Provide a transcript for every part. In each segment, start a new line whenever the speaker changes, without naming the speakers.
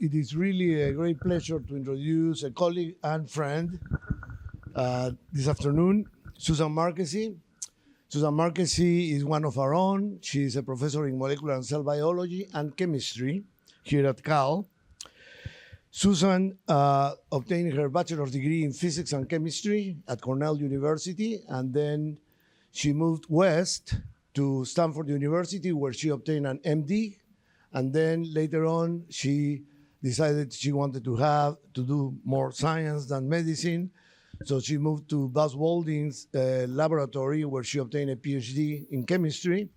it is really a great pleasure to introduce a colleague and friend this afternoon, Susan Marqusee. Susan Marqusee is one of our own. She is a professor in molecular and cell biology and chemistry here at Cal. Susan obtained her bachelor's degree in physics and chemistry at Cornell University, and then she moved west to Stanford University, where she obtained an MD. And then later on, she decided she wanted to do more science than medicine. So she moved to Buzz Walding's laboratory, where she obtained a PhD in chemistry.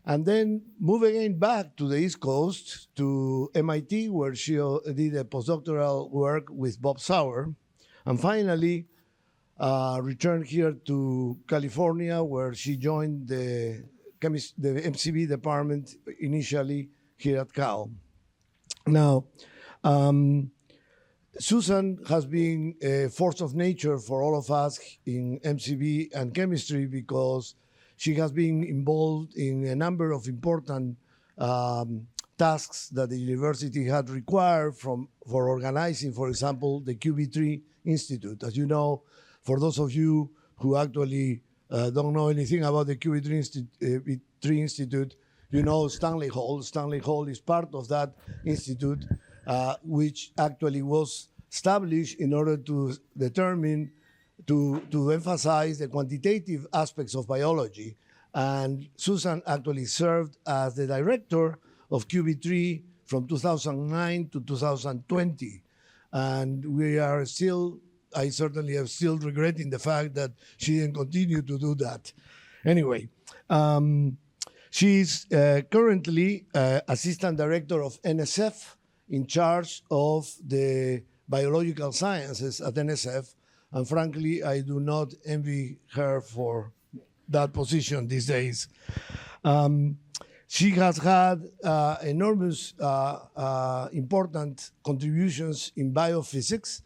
And then moved again back to the East Coast to MIT, where she did a postdoctoral work with Bob Sauer. And finally, returned here to California, where she joined the MCB department initially here at Cal. Now, Susan has been a force of nature for all of us in MCB and chemistry because she has been involved in a number of important tasks that the university had required for organizing, for example, the QB3 Institute. As you know, for those of you who actually don't know anything about the QB3 Institute, you know Stanley Hall. Stanley Hall is part of that institute, which actually was established in order to determine, to emphasize the quantitative aspects of biology. And Susan actually served as the director of QB3 from 2009 to 2020. And I certainly am still regretting the fact that she didn't continue to do that. Anyway, she's currently assistant director of NSF, in charge of the biological sciences at NSF. And frankly, I do not envy her for that position these days. She has had enormous, important contributions in biophysics.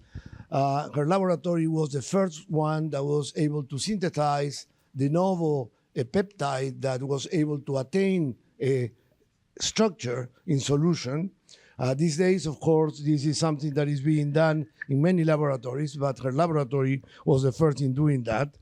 Her laboratory was the first one that was able to synthesize de novo a peptide that was able to attain a structure in solution. These days, of course, this is something that is being done in many laboratories, but her laboratory was the first in doing that.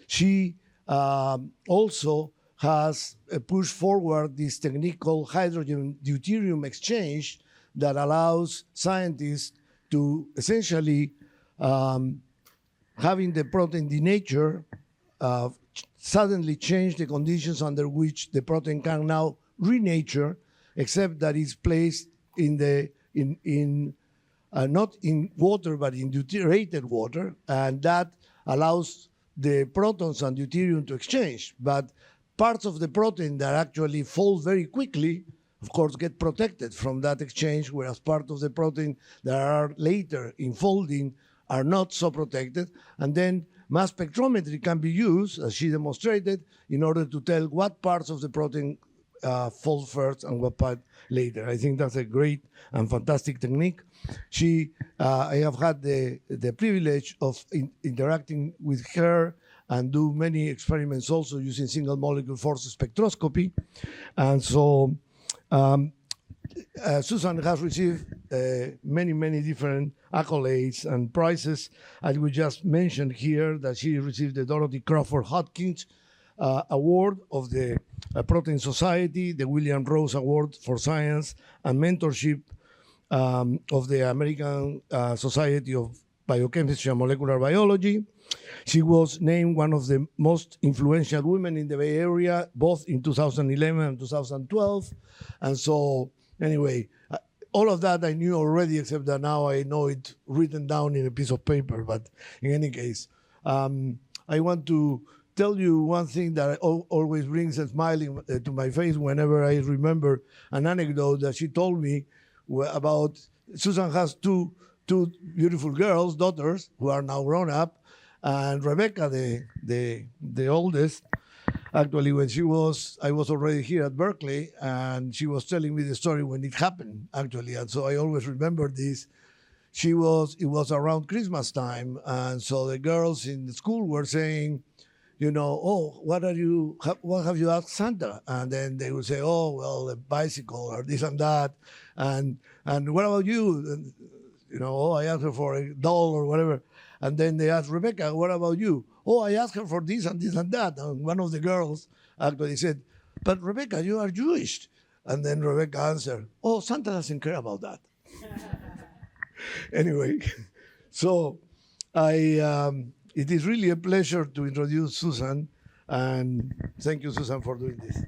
She also has pushed forward this technique called hydrogen deuterium exchange that allows scientists to essentially, having the protein denature, suddenly change the conditions under which the protein can now renature, except that it's placed not in water, but in deuterated water, and that allows the protons and deuterium to exchange. But parts of the protein that actually fold very quickly, of course, get protected from that exchange, whereas part of the protein that are later in folding are not so protected. And then mass spectrometry can be used, as she demonstrated, in order to tell what parts of the protein fold first and what part later. I think that's a great and fantastic technique. I have had the privilege of interacting with her and do many experiments also using single molecule force spectroscopy. And so Susan has received many, many different accolades and prizes. I would just mention here that she received the Dorothy Crawford Hodgkins Award of the Protein Society, the William Rose Award for Science, and mentorship of the American Society of Biochemistry and Molecular Biology. She was named one of the most influential women in the Bay Area, both in 2011 and 2012. And so, anyway, all of that I knew already, except that now I know it written down in a piece of paper. But in any case, I want to tell you one thing that always brings a smile to my face whenever I remember an anecdote that she told me about. Susan has two beautiful girls, daughters, who are now grown up, and Rebecca, the oldest. Actually, when I was already here at Berkeley, and she was telling me the story when it happened, actually, and so I always remember this. It was around Christmas time, and so the girls in the school were saying, oh, what have you asked Santa? And then they would say, oh, well, a bicycle or this and that. And what about you? And, oh, I asked her for a doll or whatever. And then they asked Rebecca, what about you? Oh, I asked her for this and this and that. And one of the girls actually said, but Rebecca, you are Jewish. And then Rebecca answered, oh, Santa doesn't care about that. Anyway, so it is really a pleasure to introduce Susan. And thank you, Susan, for doing this.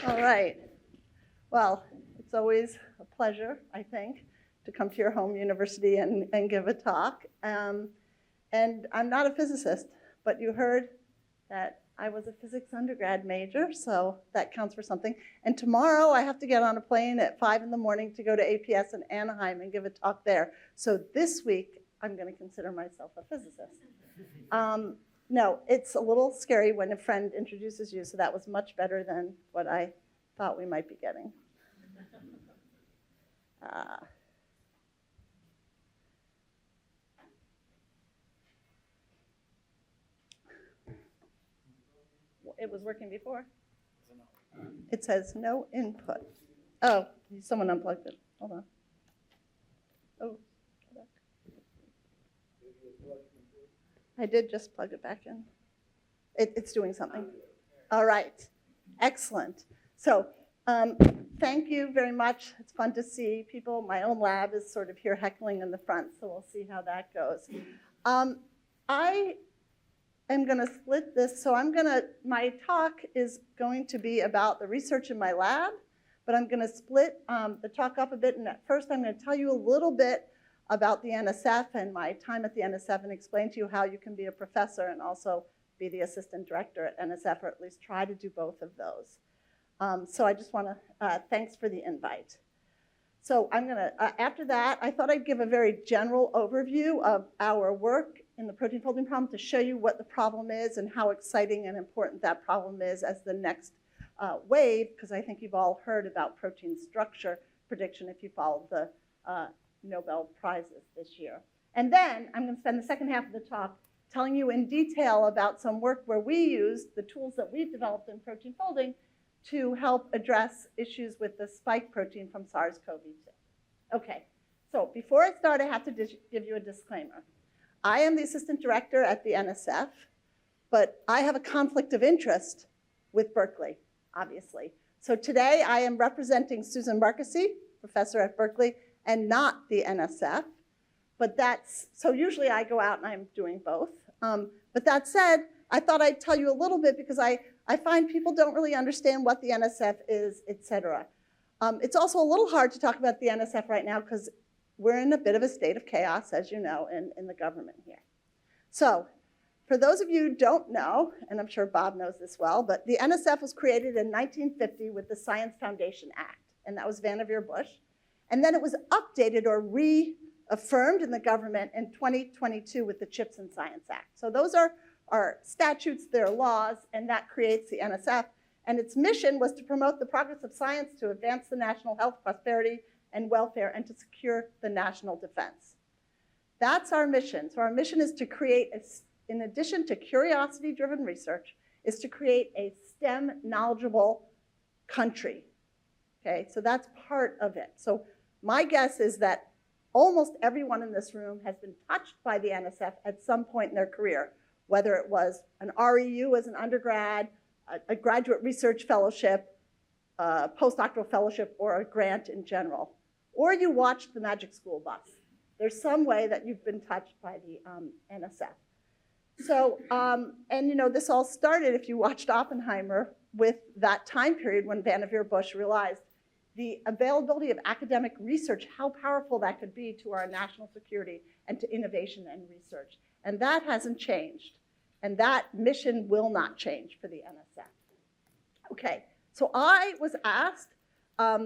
All right. Well, it's always a pleasure, I think, to come to your home university and give a talk. And I'm not a physicist, but you heard that I was a physics undergrad major, so that counts for something. And tomorrow I have to get on a plane at 5 in the morning to go to APS in Anaheim and give a talk there. So this week, I'm going to consider myself a physicist. No, it's a little scary when a friend introduces you, so that was much better than what I thought we might be getting. It was working before. It says no input. Oh, someone unplugged it. Hold on. Oh, I did just plug it back in. It's doing something. All right. Excellent. So thank you very much. It's fun to see people. My own lab is sort of here heckling in the front, so we'll see how that goes. I am going to split this. So my talk is going to be about the research in my lab, but I'm going to split the talk up a bit. And at first, I'm going to tell you a little bit about the NSF and my time at the NSF and explain to you how you can be a professor and also be the assistant director at NSF, or at least try to do both of those. So I just want to, thanks for the invite. So I'm going to, after that, I thought I'd give a very general overview of our work in the protein folding problem to show you what the problem is and how exciting and important that problem is as the next wave, because I think you've all heard about protein structure prediction if you followed the Nobel Prizes this year. And then I'm going to spend the second half of the talk telling you in detail about some work where we used the tools that we've developed in protein folding to help address issues with the spike protein from SARS CoV-2. Okay, so before I start, I have to give you a disclaimer. I am the assistant director at the NSF, but I have a conflict of interest with Berkeley, obviously. So today I am representing Susan Marqusee, professor at Berkeley, and not the NSF. But so usually I go out and I'm doing both. But that said, I thought I'd tell you a little bit because I find people don't really understand what the NSF is, et cetera. It's also a little hard to talk about the NSF right now because we're in a bit of a state of chaos, as you know, in the government here. So for those of you who don't know, and I'm sure Bob knows this well, but the NSF was created in 1950 with the Science Foundation Act, and that was Vannevar Bush. And then it was updated or reaffirmed in the government in 2022 with the Chips and Science Act. So those are statutes, they're laws, and that creates the NSF. And its mission was to promote the progress of science, to advance the national health, prosperity, and welfare, and to secure the national defense. That's our mission. So our mission is to create, in addition to curiosity-driven research, is to create a STEM knowledgeable country. Okay, so that's part of it. So my guess is that almost everyone in this room has been touched by the NSF at some point in their career, whether it was an REU as an undergrad, a graduate research fellowship, a postdoctoral fellowship, or a grant in general. Or you watched the Magic School Bus. There's some way that you've been touched by the NSF. So, and this all started, if you watched Oppenheimer, with that time period when Vannevar Bush realized the availability of academic research, how powerful that could be to our national security and to innovation and research. And that hasn't changed. And that mission will not change for the NSF. Okay, so I was asked I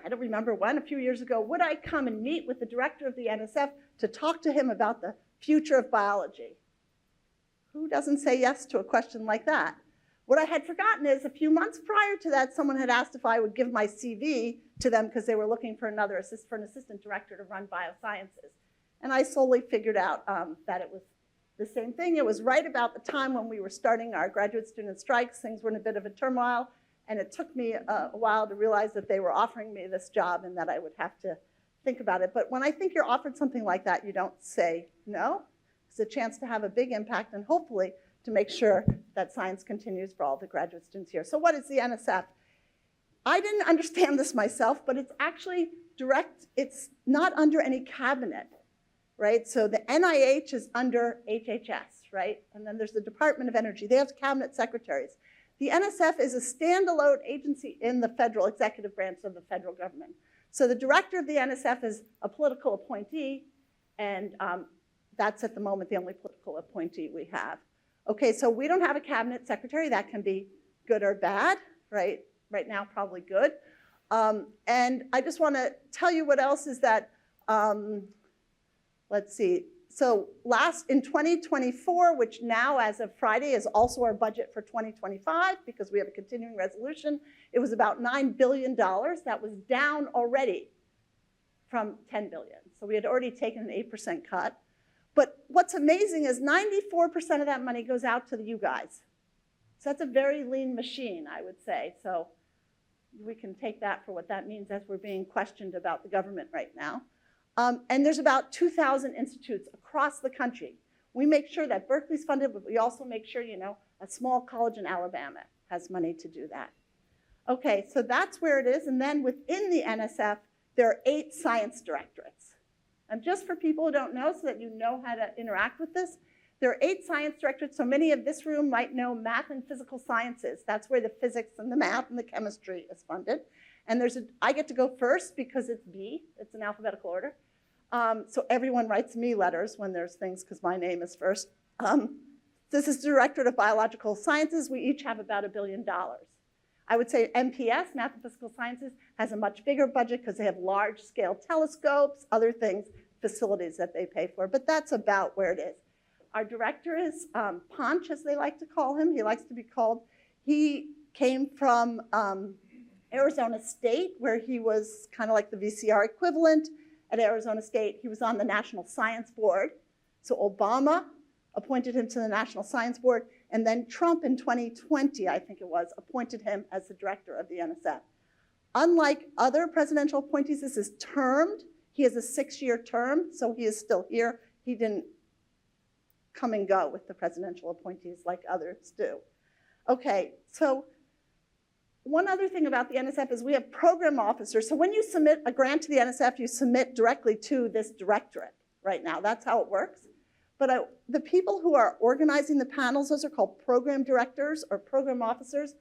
don't remember when, a few years ago, would I come and meet with the director of the NSF to talk to him about the future of biology? Who doesn't say yes to a question like that? What I had forgotten is a few months prior to that, someone had asked if I would give my CV to them because they were looking for an assistant director to run biosciences. And I slowly figured out that it was the same thing. It was right about the time when we were starting our graduate student strikes. Things were in a bit of a turmoil. And it took me a while to realize that they were offering me this job and that I would have to think about it. But when I think you're offered something like that, you don't say no. It's a chance to have a big impact and hopefully to make sure that science continues for all the graduate students here. So what is the NSF? I didn't understand this myself, but it's actually direct. It's not under any cabinet, right? So the NIH is under HHS, right? And then there's the Department of Energy. They have cabinet secretaries. The NSF is a standalone agency in the federal executive branch of the federal government. So the director of the NSF is a political appointee, and that's at the moment the only political appointee we have. Okay, so we don't have a cabinet secretary. That can be good or bad, right? Right now, probably good. And I just want to tell you what else is that, let's see. So in 2024, which now as of Friday is also our budget for 2025 because we have a continuing resolution, it was about $9 billion. That was down already from $10 billion. So we had already taken an 8% cut. But what's amazing is 94% of that money goes out to you guys. So that's a very lean machine, I would say. So we can take that for what that means as we're being questioned about the government right now. And there's about 2,000 institutes across the country. We make sure that Berkeley's funded, but we also make sure, a small college in Alabama has money to do that. Okay, so that's where it is. And then within the NSF, there are 8 science directorates. And just for people who don't know, so that you know how to interact with this, there are 8 science directorates. So many of this room might know math and physical sciences. That's where the physics and the math and the chemistry is funded. And I get to go first because it's B. It's in alphabetical order. So everyone writes me letters when there's things because my name is first. This is Directorate of Biological Sciences. We each have about $1 billion. I would say MPS, Math and Physical Sciences, has a much bigger budget because they have large-scale telescopes, other things, facilities that they pay for. But that's about where it is. Our director is Ponch, as they like to call him. He likes to be called. He came from Arizona State, where he was kind of like the VCR equivalent. At Arizona State, he was on the National Science Board. So Obama appointed him to the National Science Board, and then Trump in 2020, I think it was, appointed him as the director of the NSF. Unlike other presidential appointees, this is termed. He has a 6-year term, so he is still here. He didn't come and go with the presidential appointees like others do. Okay, so one other thing about the NSF is we have program officers. So when you submit a grant to the NSF, you submit directly to this directorate right now. That's how it works. But the people who are organizing the panels, those are called program directors or program officers.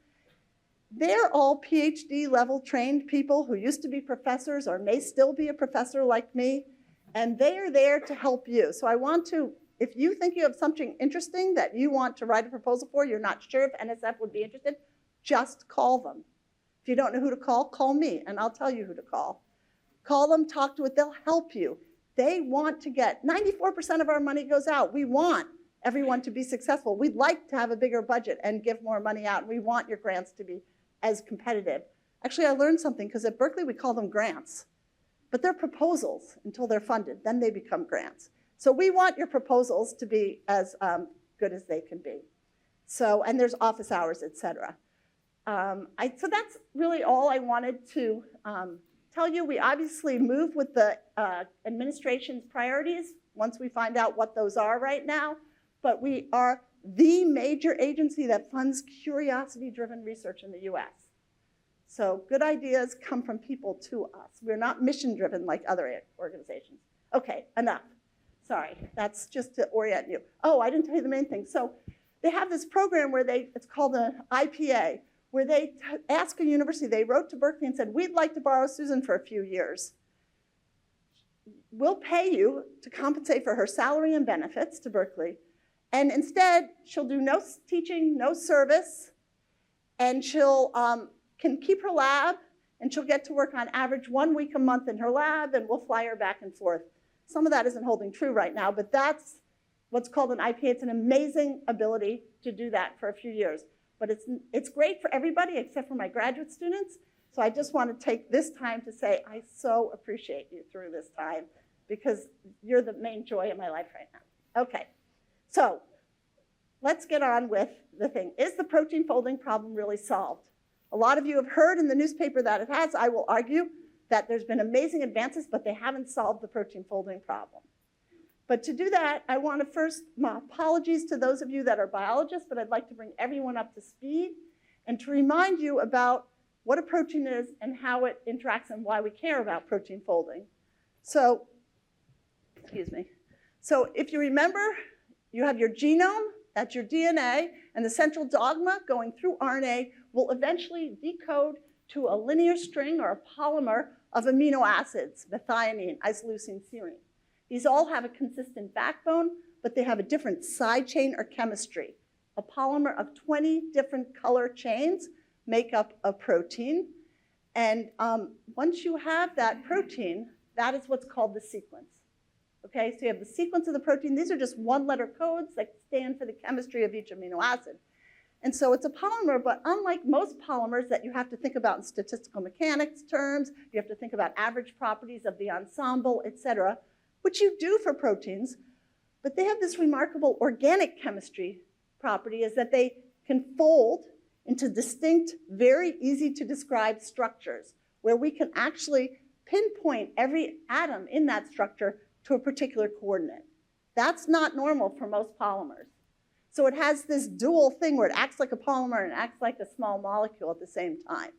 They're all PhD level trained people who used to be professors or may still be a professor like me. And they are there to help you. So I want to, if you think you have something interesting that you want to write a proposal for, you're not sure if NSF would be interested, just call them. If you don't know who to call me, and I'll tell you who to call. Call them, talk to it, they'll help you. They want to get, 94% of our money goes out. We want everyone to be successful. We'd like to have a bigger budget and give more money out. We want your grants to be as competitive. Actually, I learned something, because at Berkeley we call them grants. But they're proposals until they're funded, then they become grants. So we want your proposals to be as good as they can be. So, and there's office hours, et cetera. So that's really all I wanted to tell you. We obviously move with the administration's priorities once we find out what those are right now, but we are the major agency that funds curiosity-driven research in the US. So good ideas come from people to us. We're not mission-driven like other organizations. Okay, enough. Sorry, that's just to orient you. Oh, I didn't tell you the main thing. So they have this program where it's called the IPA, where they ask a university, they wrote to Berkeley and said, we'd like to borrow Susan for a few years. We'll pay you to compensate for her salary and benefits to Berkeley. And instead, she'll do no teaching, no service, and she'll can keep her lab, and she'll get to work on average 1 week a month in her lab, and we'll fly her back and forth. Some of that isn't holding true right now, but that's what's called an IPA. It's an amazing ability to do that for a few years. but it's great for everybody except for my graduate students. So I just want to take this time to say I so appreciate you through this time because you're the main joy of my life right now. Okay, so let's get on with the thing. Is the protein folding problem really solved? A lot of you have heard in the newspaper that it has. I will argue that there's been amazing advances, but they haven't solved the protein folding problem. But to do that, I want to first, my apologies to those of you that are biologists, but I'd like to bring everyone up to speed and to remind you about what a protein is and how it interacts and why we care about protein folding. So, excuse me. So if you remember, you have your genome, that's your DNA, and the central dogma going through RNA will eventually decode to a linear string or a polymer of amino acids, methionine, isoleucine, serine. These all have a consistent backbone, but they have a different side chain or chemistry. A polymer of 20 different color chains make up a protein. And once you have that protein, that is what's called the sequence. Okay, so you have the sequence of the protein. These are just one-letter codes that stand for the chemistry of each amino acid. And so it's a polymer, but unlike most polymers that you have to think about in statistical mechanics terms, you have to think about average properties of the ensemble, et cetera, which you do for proteins, but they have this remarkable organic chemistry property is that they can fold into distinct, very easy to describe structures where we can actually pinpoint every atom in that structure to a particular coordinate. That's not normal for most polymers. So it has this dual thing where it acts like a polymer and acts like a small molecule at the same time.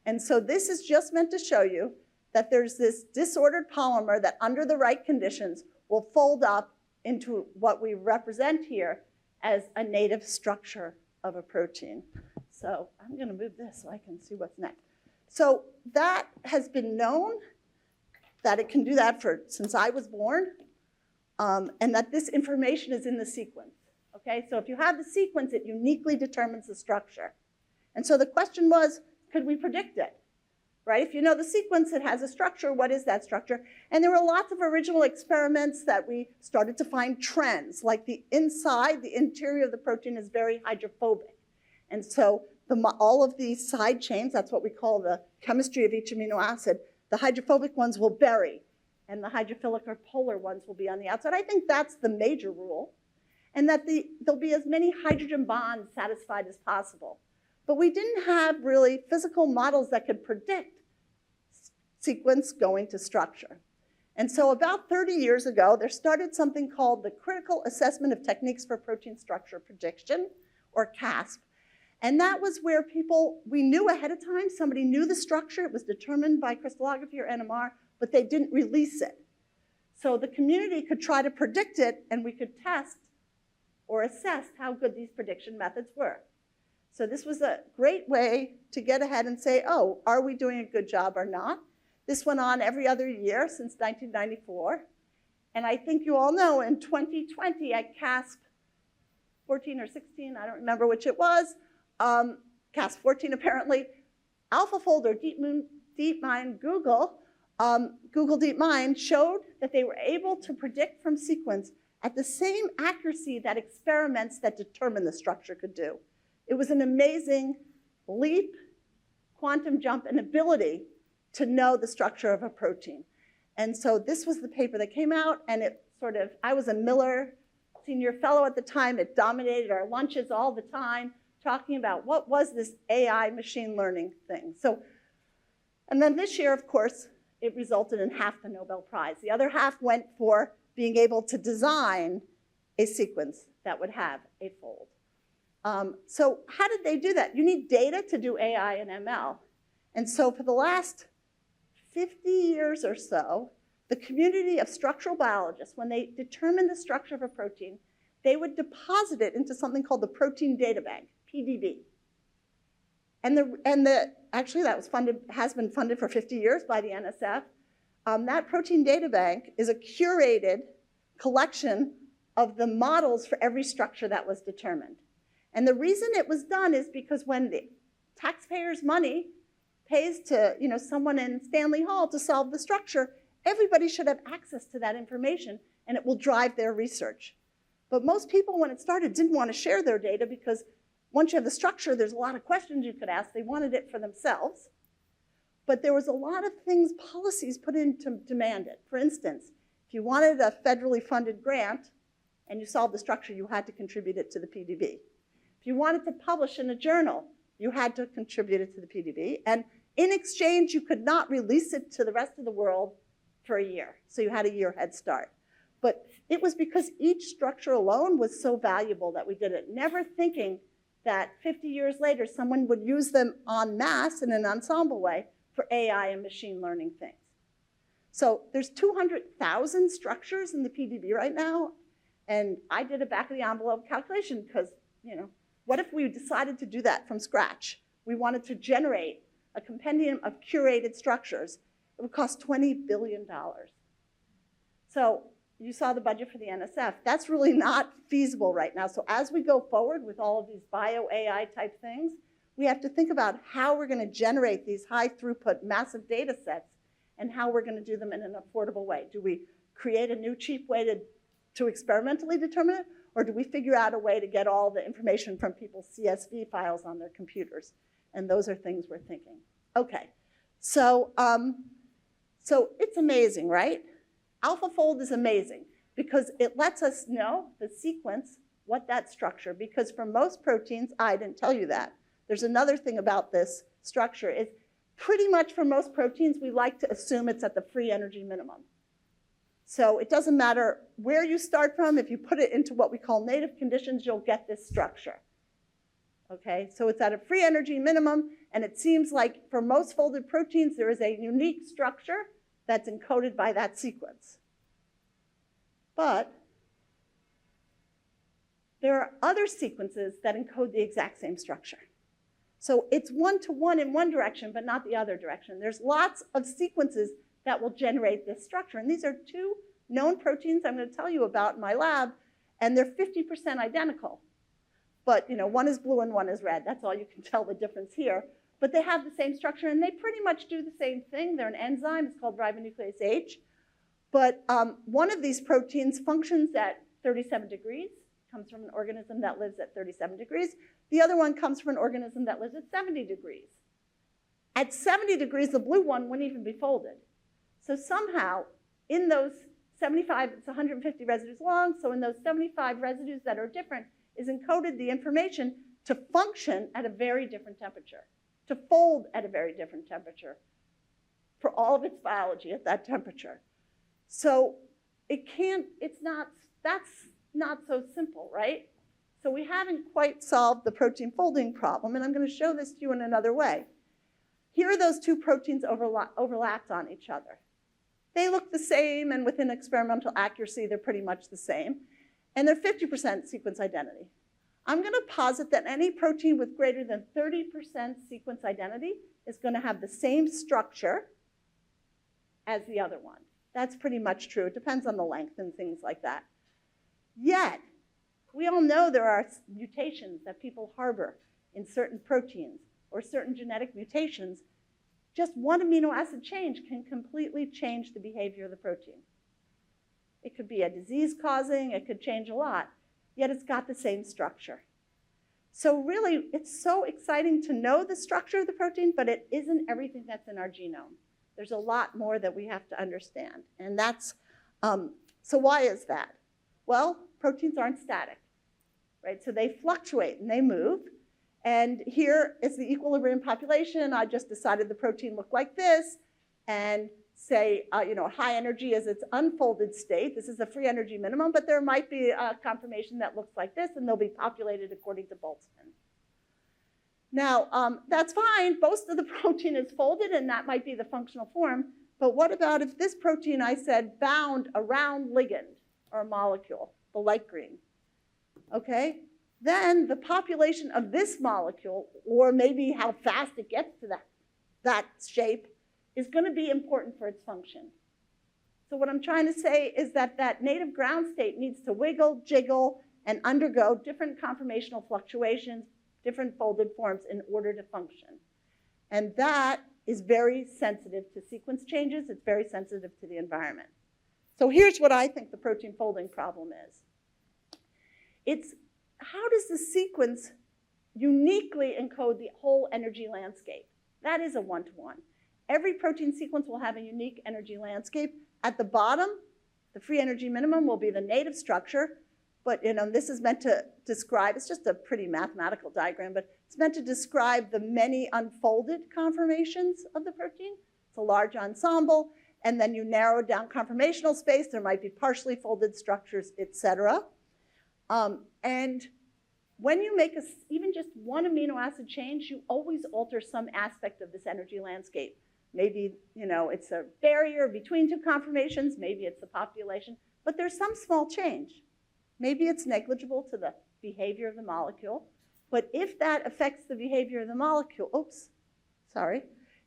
And so this is just meant to show you that there's this disordered polymer that under the right conditions will fold up into what we represent here as a native structure of a protein. So I'm going to move this so I can see what's next. So that has been known that it can do that since I was born, and that this information is in the sequence. Okay, so if you have the sequence, it uniquely determines the structure. And so the question was, could we predict it? Right? If you know the sequence, it has a structure. What is that structure? And there were lots of original experiments that we started to find trends, like the inside, the interior of the protein is very hydrophobic. And so all of these side chains, that's what we call the chemistry of each amino acid, the hydrophobic ones will bury, and the hydrophilic or polar ones will be on the outside. I think that's the major rule, and that there'll be as many hydrogen bonds satisfied as possible. But we didn't have really physical models that could predict sequence going to structure. And so about 30 years ago, there started something called the Critical Assessment of Techniques for Protein Structure Prediction, or CASP. And that was where we knew ahead of time, somebody knew the structure, it was determined by crystallography or NMR, but they didn't release it. So the community could try to predict it, and we could test or assess how good these prediction methods were. So this was a great way to get ahead and say, oh, are we doing a good job or not? This went on every other year since 1994. And I think you all know in 2020 at CASP 14 or 16, I don't remember which it was, CASP 14 apparently, AlphaFold or DeepMind Google DeepMind showed that they were able to predict from sequence at the same accuracy that experiments that determine the structure could do. It was an amazing leap, quantum jump, and ability to know the structure of a protein. And so this was the paper that came out, and it I was a Miller senior fellow at the time. It dominated our lunches all the time, talking about what was this AI machine learning thing. So, and then this year, of course, it resulted in half the Nobel Prize. The other half went for being able to design a sequence that would have a fold. So how did they do that? You need data to do AI and ML. And so for the last 50 years or so, the community of structural biologists, when they determined the structure of a protein, they would deposit it into something called the Protein Data Bank, PDB. Actually, that was has been funded for 50 years by the NSF. That Protein Data Bank is a curated collection of the models for every structure that was determined. And the reason it was done is because when the taxpayers' money pays to someone in Stanley Hall to solve the structure, everybody should have access to that information, and it will drive their research. But most people, when it started, didn't want to share their data because once you have the structure, there's a lot of questions you could ask. They wanted it for themselves. But there was a lot of things, policies put in to demand it. For instance, if you wanted a federally funded grant and you solved the structure, you had to contribute it to the PDB. If you wanted to publish in a journal, you had to contribute it to the PDB. And in exchange, you could not release it to the rest of the world for a year. So you had a year head start. But it was because each structure alone was so valuable that we did it, never thinking that 50 years later, someone would use them en masse in an ensemble way for AI and machine learning things. So there's 200,000 structures in the PDB right now. And I did a back of the envelope calculation because, what if we decided to do that from scratch? We wanted to generate a compendium of curated structures. It would cost $20 billion. So you saw the budget for the NSF. That's really not feasible right now. So as we go forward with all of these bio-AI type things, we have to think about how we're going to generate these high throughput, massive data sets and how we're going to do them in an affordable way. Do we create a new cheap way to experimentally determine it? Or do we figure out a way to get all the information from people's CSV files on their computers? And those are things we're thinking. Okay, so it's amazing, right? AlphaFold is amazing because it lets us know the sequence, what that structure, because for most proteins, I didn't tell you that. There's another thing about this structure is pretty much for most proteins, we like to assume it's at the free energy minimum. So it doesn't matter where you start from. If you put it into what we call native conditions, you'll get this structure. Okay, so it's at a free energy minimum, and it seems like for most folded proteins, there is a unique structure that's encoded by that sequence. But there are other sequences that encode the exact same structure. So it's one-to-one in one direction, but not the other direction. There's lots of sequences that will generate this structure. And these are two known proteins I'm going to tell you about in my lab, and they're 50% identical. But one is blue and one is red. That's all you can tell the difference here. But they have the same structure, and they pretty much do the same thing. They're an enzyme. It's called ribonuclease H. But one of these proteins functions at 37 degrees, comes from an organism that lives at 37 degrees. The other one comes from an organism that lives at 70 degrees. At 70 degrees, the blue one wouldn't even be folded. So somehow, in those 75, it's 150 residues long, so in those 75 residues that are different is encoded the information to function at a very different temperature, to fold at a very different temperature for all of its biology at that temperature. So that's not so simple, right? So we haven't quite solved the protein folding problem, and I'm going to show this to you in another way. Here are those two proteins overlapped on each other. They look the same, and within experimental accuracy, they're pretty much the same. And they're 50% sequence identity. I'm going to posit that any protein with greater than 30% sequence identity is going to have the same structure as the other one. That's pretty much true. It depends on the length and things like that. Yet, we all know there are mutations that people harbor in certain proteins or certain genetic mutations. Just one amino acid change can completely change the behavior of the protein. It could be a disease causing, it could change a lot, yet it's got the same structure. So really, it's so exciting to know the structure of the protein, but it isn't everything that's in our genome. There's a lot more that we have to understand. And that's, so why is that? Well, proteins aren't static, right? So they fluctuate and they move. And here is the equilibrium population. I just decided the protein looked like this. And say, high energy is its unfolded state. This is the free energy minimum, but there might be a conformation that looks like this, and they'll be populated according to Boltzmann. Now, that's fine. Most of the protein is folded, and that might be the functional form. But what about if this protein, I said, bound around ligand or molecule, the light green? Okay? Then the population of this molecule, or maybe how fast it gets to that shape, is going to be important for its function. So what I'm trying to say is that that native ground state needs to wiggle, jiggle, and undergo different conformational fluctuations, different folded forms in order to function. And that is very sensitive to sequence changes. It's very sensitive to the environment. So here's what I think the protein folding problem is. It's how does the sequence uniquely encode the whole energy landscape. That is a one-to-one. Every protein sequence will have a unique energy landscape. At the bottom, the free energy minimum will be the native structure, but this is meant to describe, it's just a pretty mathematical diagram, but it's meant to describe the many unfolded conformations of the protein. It's a large ensemble, and then you narrow down conformational space. There might be partially folded structures, et cetera. And when you make even just one amino acid change, you always alter some aspect of this energy landscape. Maybe it's a barrier between two conformations, maybe it's the population, but there's some small change. Maybe it's negligible to the behavior of the molecule, but if that affects the behavior of the molecule,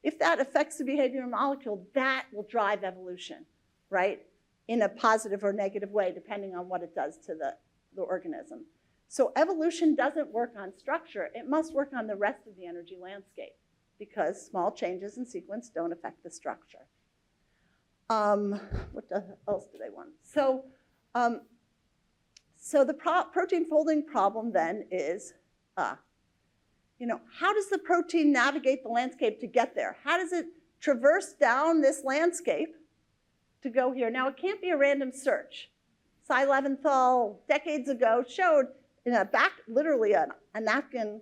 if that affects the behavior of the molecule, that will drive evolution, right? In a positive or negative way, depending on what it does to the organism. So evolution doesn't work on structure, it must work on the rest of the energy landscape, because small changes in sequence don't affect the structure. What else do they want? So the protein folding problem then is, how does the protein navigate the landscape to get there? How does it traverse down this landscape to go here? Now, it can't be a random search. Cy Leventhal, decades ago, showed in literally a napkin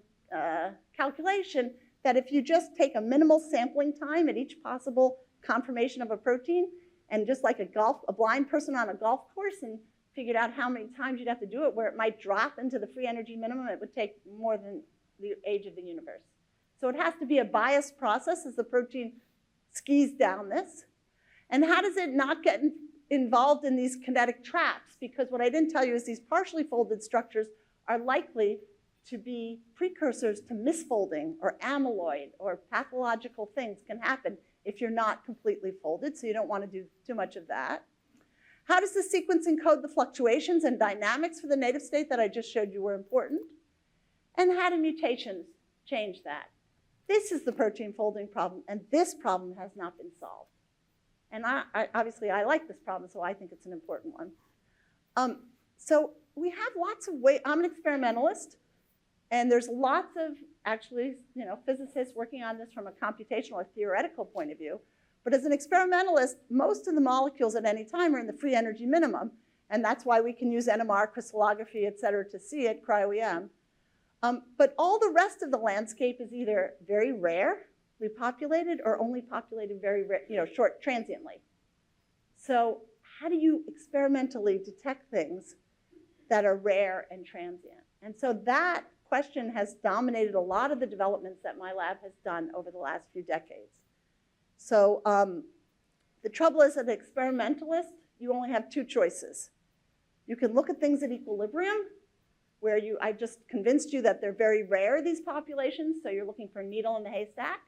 calculation that if you just take a minimal sampling time at each possible conformation of a protein, and just like a blind person on a golf course, and figured out how many times you'd have to do it, where it might drop into the free energy minimum, it would take more than the age of the universe. So it has to be a biased process as the protein skis down this. And how does it not get involved in these kinetic traps? Because what I didn't tell you is these partially folded structures are likely to be precursors to misfolding or amyloid, or pathological things can happen if you're not completely folded, so you don't want to do too much of that. How does the sequence encode the fluctuations and dynamics for the native state that I just showed you were important? And how do mutations change that? This is the protein folding problem, and this problem has not been solved. And obviously, I like this problem, so I think it's an important one. So we have lots of ways. I'm an experimentalist, and there's lots of, actually, physicists working on this from a computational or theoretical point of view. But as an experimentalist, most of the molecules at any time are in the free energy minimum, and that's why we can use NMR, crystallography, et cetera, to see it, cryo-EM. But all the rest of the landscape is either very rarely populated or only populated very short transiently. So how do you experimentally detect things that are rare and transient? And so that question has dominated a lot of the developments that my lab has done over the last few decades. So the trouble is, as an experimentalist, you only have two choices. You can look at things at equilibrium, where I just convinced you that they're very rare, these populations, so you're looking for a needle in the haystack.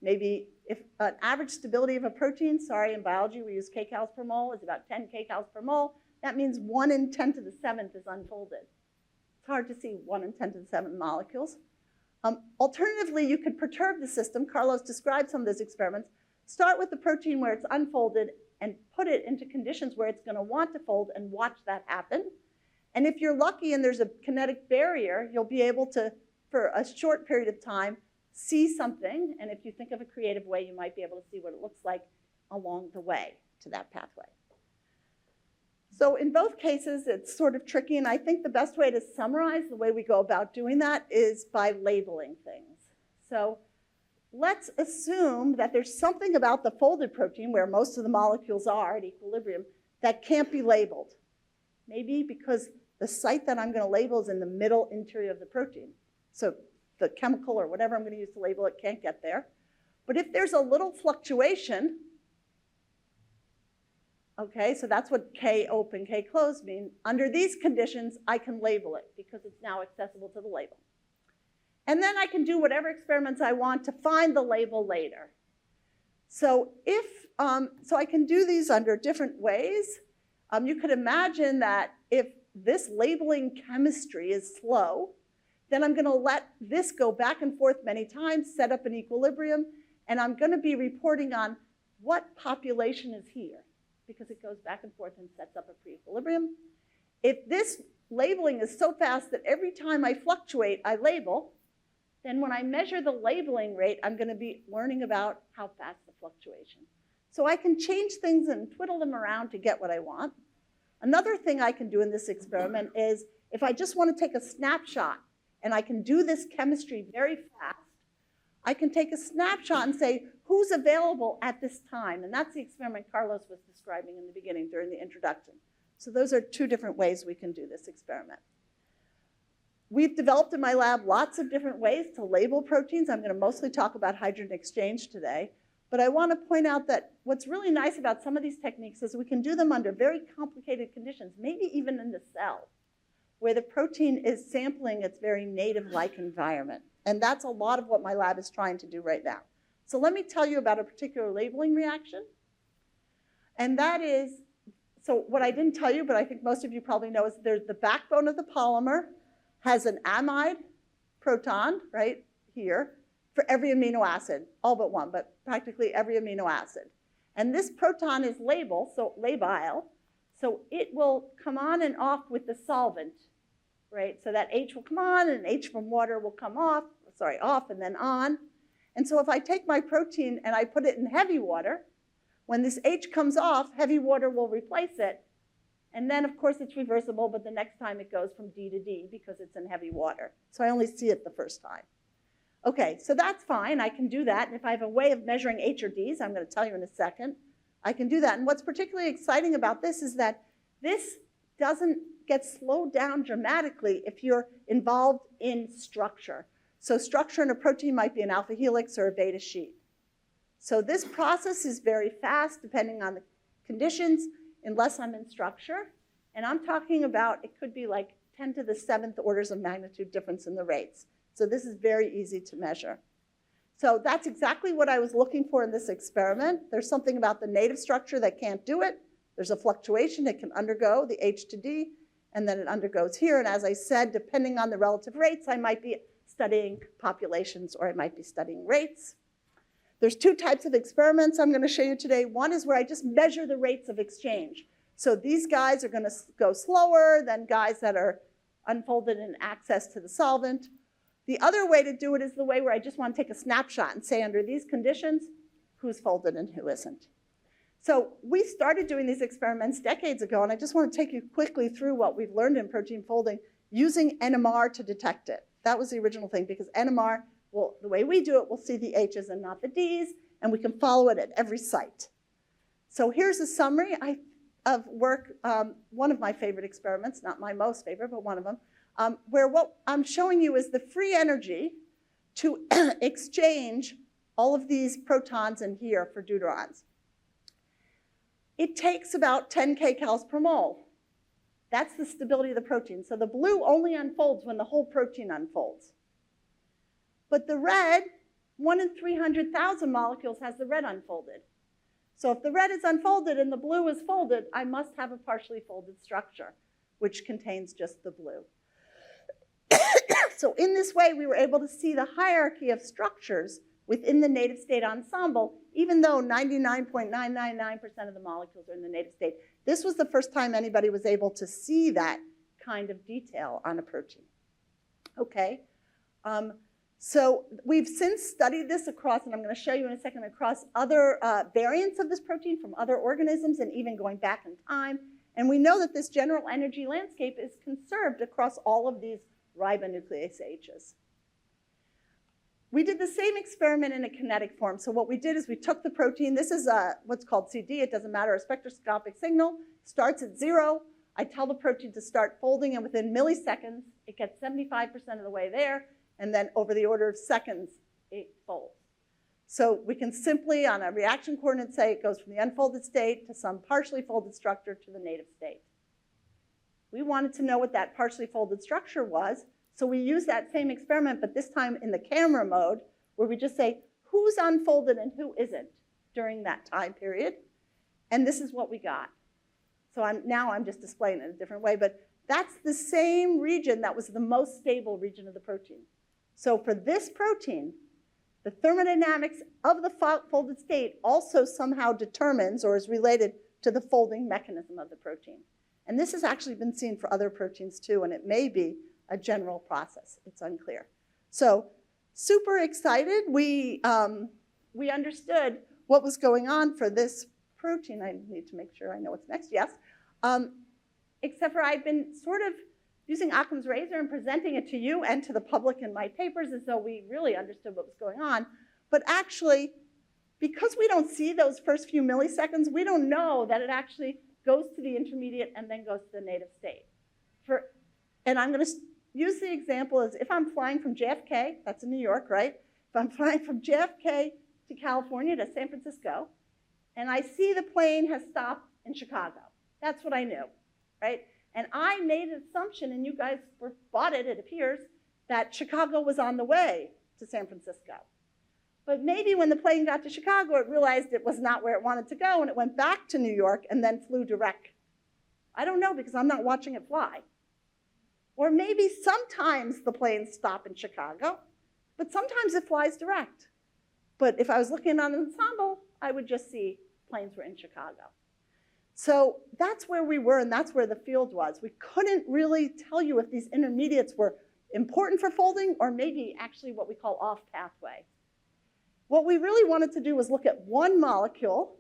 Maybe if an average stability of a protein, in biology we use kcals per mole, is about 10 kcals per mole. That means 1 in 10 to the 7th is unfolded. It's hard to see 1 in 10 to the 7th molecules. Alternatively, you could perturb the system. Carlos described some of those experiments. Start with the protein where it's unfolded and put it into conditions where it's going to want to fold and watch that happen. And if you're lucky and there's a kinetic barrier, you'll be able to, for a short period of time, see something. And if you think of a creative way, you might be able to see what it looks like along the way to that pathway. So in both cases, it's sort of tricky, and I think the best way to summarize the way we go about doing that is by labeling things. So let's assume that there's something about the folded protein, where most of the molecules are at equilibrium, that can't be labeled. Maybe because the site that I'm going to label is in the middle interior of the protein. So the chemical or whatever I'm going to use to label it can't get there. But if there's a little fluctuation, okay, so that's what K open, K close mean. Under these conditions, I can label it because it's now accessible to the label. And then I can do whatever experiments I want to find the label later. So so I can do these under different ways. You could imagine that if this labeling chemistry is slow, then I'm going to let this go back and forth many times, set up an equilibrium, and I'm going to be reporting on what population is here, because it goes back and forth and sets up a pre-equilibrium. If this labeling is so fast that every time I fluctuate, I label, then when I measure the labeling rate, I'm going to be learning about how fast the fluctuation. So I can change things and twiddle them around to get what I want. Another thing I can do in this experiment is if I just want to take a snapshot, and I can do this chemistry very fast, I can take a snapshot and say, who's available at this time? And that's the experiment Carlos was describing in the beginning during the introduction. So those are two different ways we can do this experiment. We've developed in my lab lots of different ways to label proteins. I'm going to mostly talk about hydrogen exchange today. But I want to point out that what's really nice about some of these techniques is we can do them under very complicated conditions, maybe even in the cell, where the protein is sampling its very native-like environment. And that's a lot of what my lab is trying to do right now. So let me tell you about a particular labeling reaction. And that is, so what I didn't tell you, but I think most of you probably know, is there's the backbone of the polymer has an amide proton right here for every amino acid, all but one, but practically every amino acid. And this proton is labile, so it will come on and off with the solvent, right? So that H will come on and H from water will come off and then on. And so if I take my protein and I put it in heavy water, when this H comes off, heavy water will replace it. And then, of course, it's reversible, but the next time it goes from D to D because it's in heavy water. So I only see it the first time. Okay, so that's fine. I can do that. And if I have a way of measuring H or Ds, I'm going to tell you in a second, I can do that. And what's particularly exciting about this is that this doesn't get slowed down dramatically if you're involved in structure. So structure in a protein might be an alpha helix or a beta sheet. So this process is very fast depending on the conditions, unless I'm in structure. And I'm talking about, it could be like 10 to the 7th orders of magnitude difference in the rates. So this is very easy to measure. So that's exactly what I was looking for in this experiment. There's something about the native structure that can't do it. There's a fluctuation it can undergo, the H to D, and then it undergoes here. And as I said, depending on the relative rates, I might be studying populations or I might be studying rates. There's two types of experiments I'm going to show you today. One is where I just measure the rates of exchange. So these guys are going to go slower than guys that are unfolded in access to the solvent. The other way to do it is the way where I just want to take a snapshot and say under these conditions, who's folded and who isn't. So we started doing these experiments decades ago, and I just want to take you quickly through what we've learned in protein folding using NMR to detect it. That was the original thing, because NMR, well, the way we do it, we'll see the H's and not the D's, and we can follow it at every site. So here's a summary of work, one of my favorite experiments, not my most favorite, but one of them, where what I'm showing you is the free energy to exchange all of these protons in here for deuterons. It takes about 10 kcals per mole. That's the stability of the protein. So the blue only unfolds when the whole protein unfolds. But the red, 1 in 300,000 molecules has the red unfolded. So if the red is unfolded and the blue is folded, I must have a partially folded structure, which contains just the blue. So in this way, we were able to see the hierarchy of structures within the native state ensemble, even though 99.999% of the molecules are in the native state. This was the first time anybody was able to see that kind of detail on a protein. Okay, so we've since studied this across, and I'm going to show you in a second, across other variants of this protein from other organisms and even going back in time. And we know that this general energy landscape is conserved across all of these ribonuclease H's. We did the same experiment in a kinetic form. So what we did is we took the protein. This is what's called CD. It doesn't matter, a spectroscopic signal. Starts at 0. I tell the protein to start folding, and within milliseconds, it gets 75% of the way there. And then over the order of seconds, it folds. So we can simply, on a reaction coordinate, say it goes from the unfolded state to some partially folded structure to the native state. We wanted to know what that partially folded structure was. So we use that same experiment, but this time in the camera mode, where we just say who's unfolded and who isn't during that time period. And this is what we got. So now I'm just displaying it in a different way, but that's the same region that was the most stable region of the protein. So for this protein, the thermodynamics of the folded state also somehow determines or is related to the folding mechanism of the protein. And this has actually been seen for other proteins too, and it may be a general process. It's unclear. So super excited. We understood what was going on for this protein. I need to make sure I know what's next, yes. Except for I've been sort of using Occam's razor and presenting it to you and to the public in my papers as though we really understood what was going on. But actually, because we don't see those first few milliseconds, we don't know that it actually goes to the intermediate and then goes to the native state. And I'm going to use the example as if I'm flying from JFK, that's in New York, right? If I'm flying from JFK to California to San Francisco, and I see the plane has stopped in Chicago. That's what I knew, right? And I made an assumption, and you guys bought it, it appears, that Chicago was on the way to San Francisco. But maybe when the plane got to Chicago, it realized it was not where it wanted to go, and it went back to New York and then flew direct. I don't know, because I'm not watching it fly. Or maybe sometimes the planes stop in Chicago, but sometimes it flies direct. But if I was looking on an ensemble, I would just see planes were in Chicago. So that's where we were, and that's where the field was. We couldn't really tell you if these intermediates were important for folding or maybe actually what we call off pathway. What we really wanted to do was look at one molecule